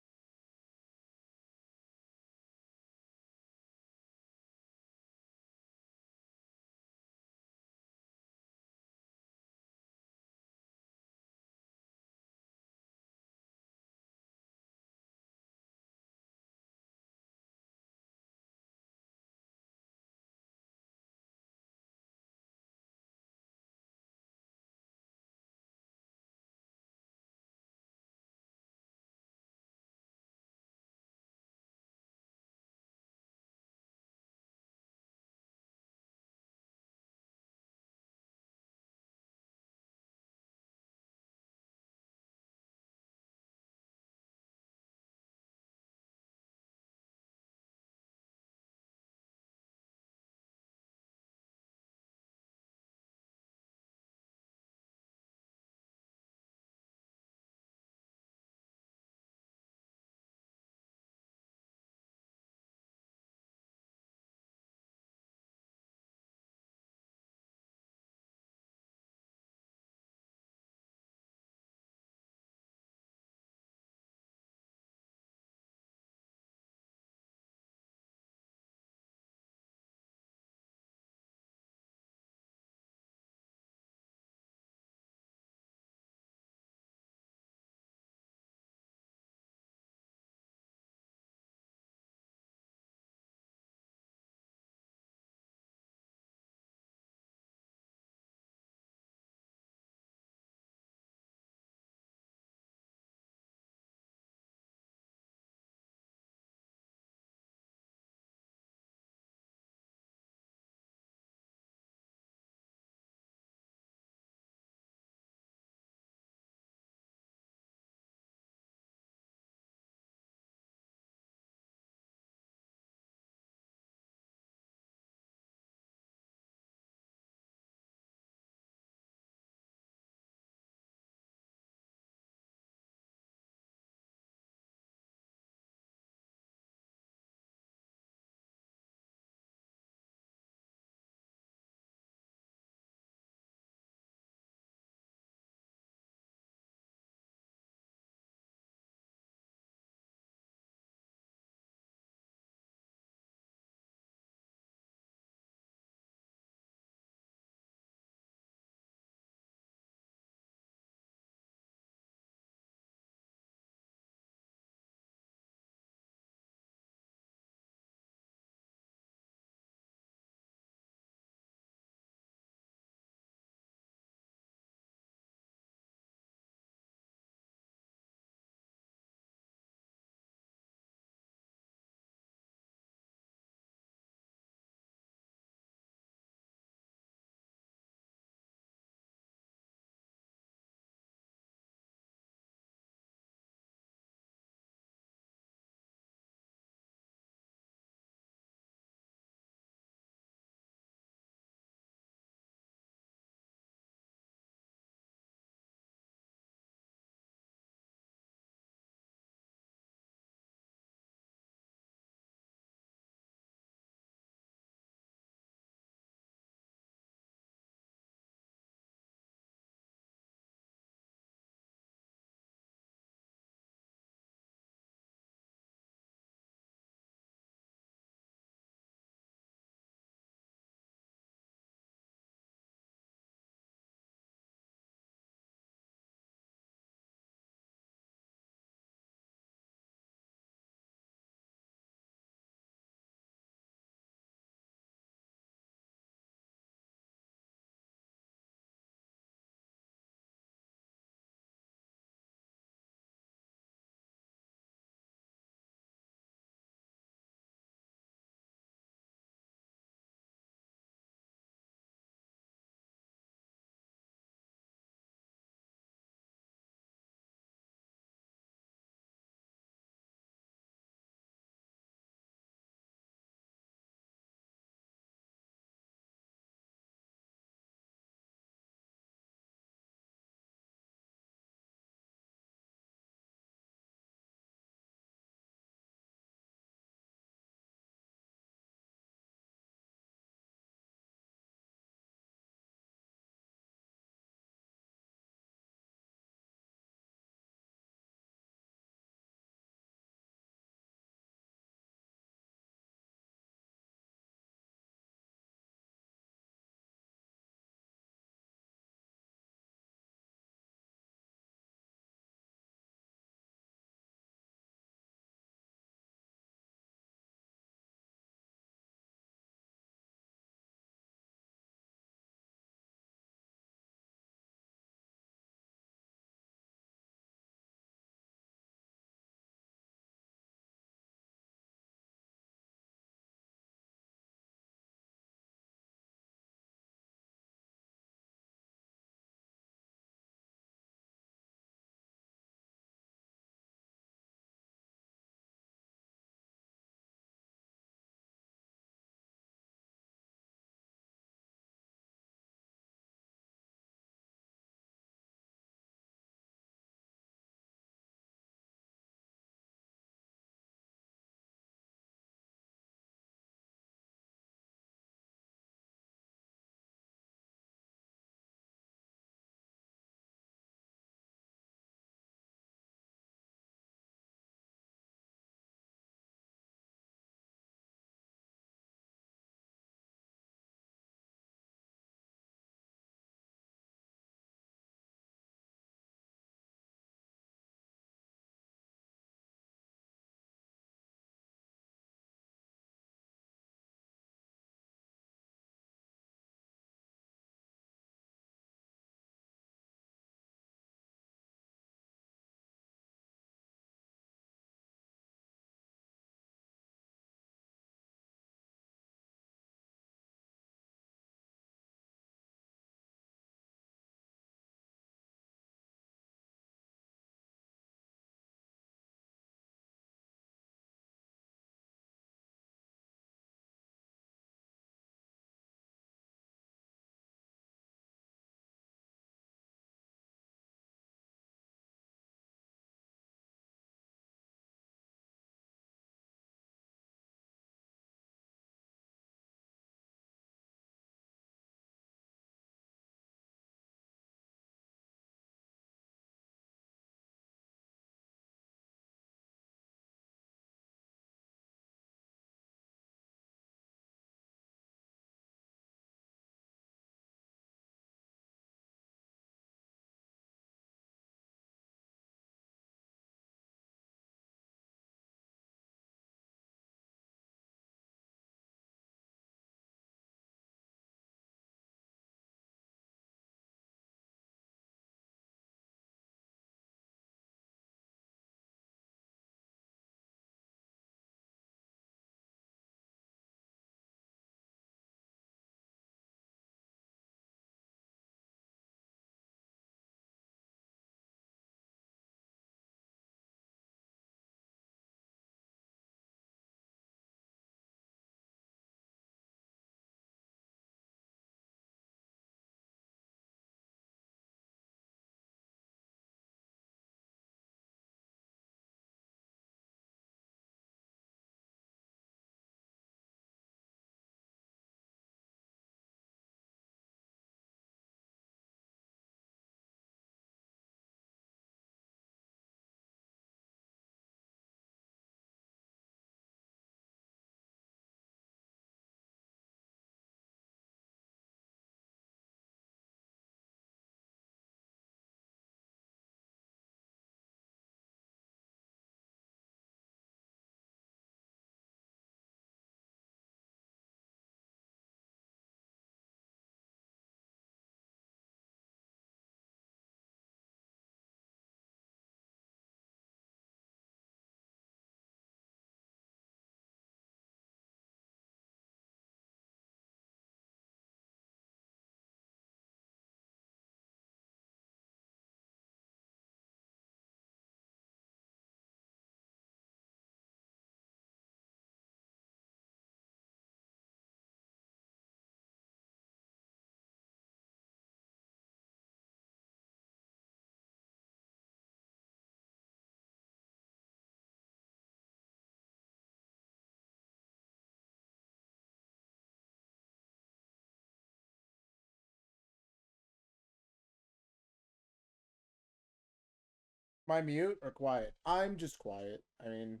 My mute or quiet? I'm just quiet. I mean,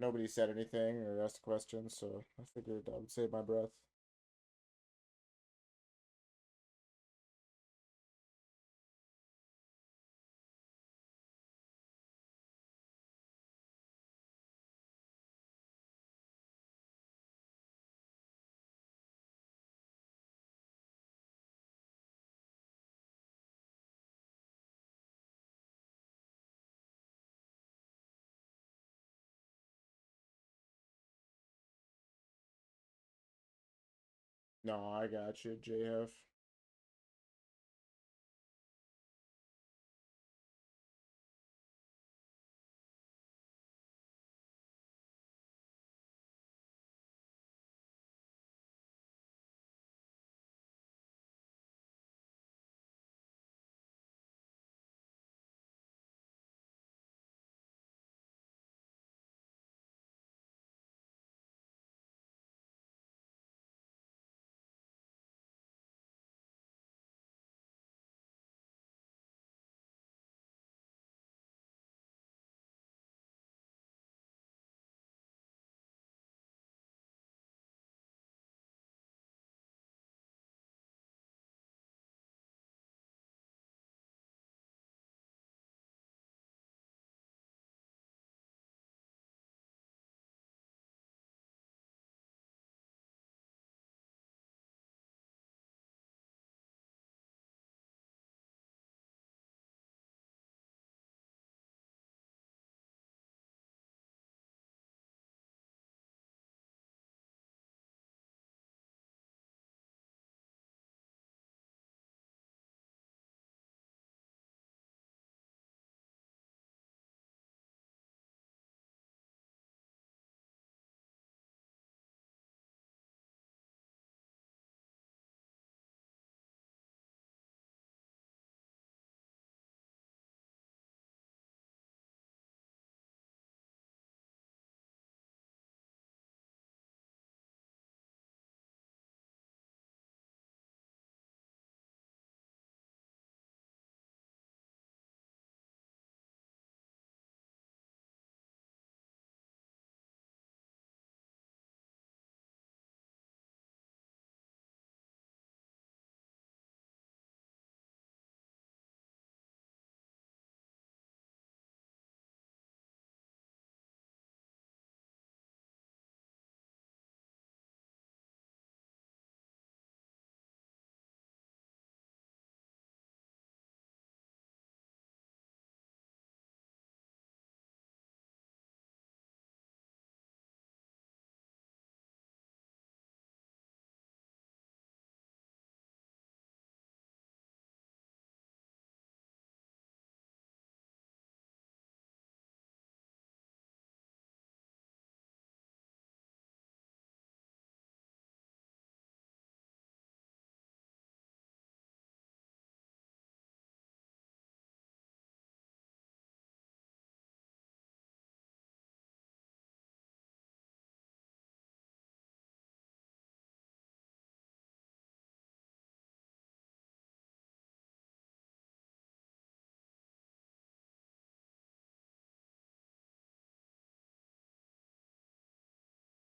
nobody said anything or asked a question, so I figured I would save my breath. No, I got you, JF.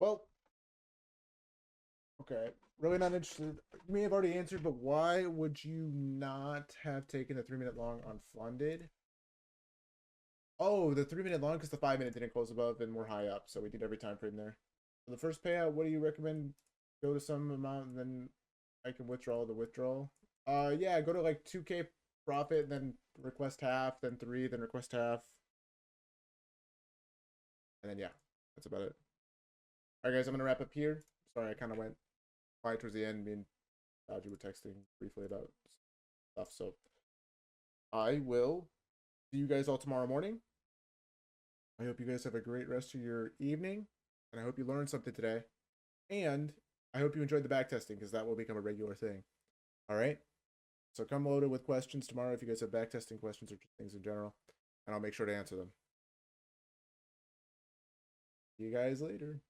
Well, okay. Really not interested. You may have already answered, but why would you not have taken the 3 minute long on funded? Oh, the 3 minute long because the 5 minute didn't close above and we're high up, so we did every time frame there. For the first payout, what do you recommend? Go to some amount and then I can withdraw the withdrawal. Yeah, go to like 2K profit, then request half, then three, then request half, and then yeah, that's about it. All right, guys, I'm gonna wrap up here. Sorry, I kind of went quiet towards the end. Me and Dodgy were texting briefly about stuff, so I will see you guys all tomorrow morning. I hope you guys have a great rest of your evening, and I hope you learned something today. And I hope you enjoyed the backtesting because that will become a regular thing. All right. So come loaded with questions tomorrow if you guys have backtesting questions or just things in general, and I'll make sure to answer them. See you guys later.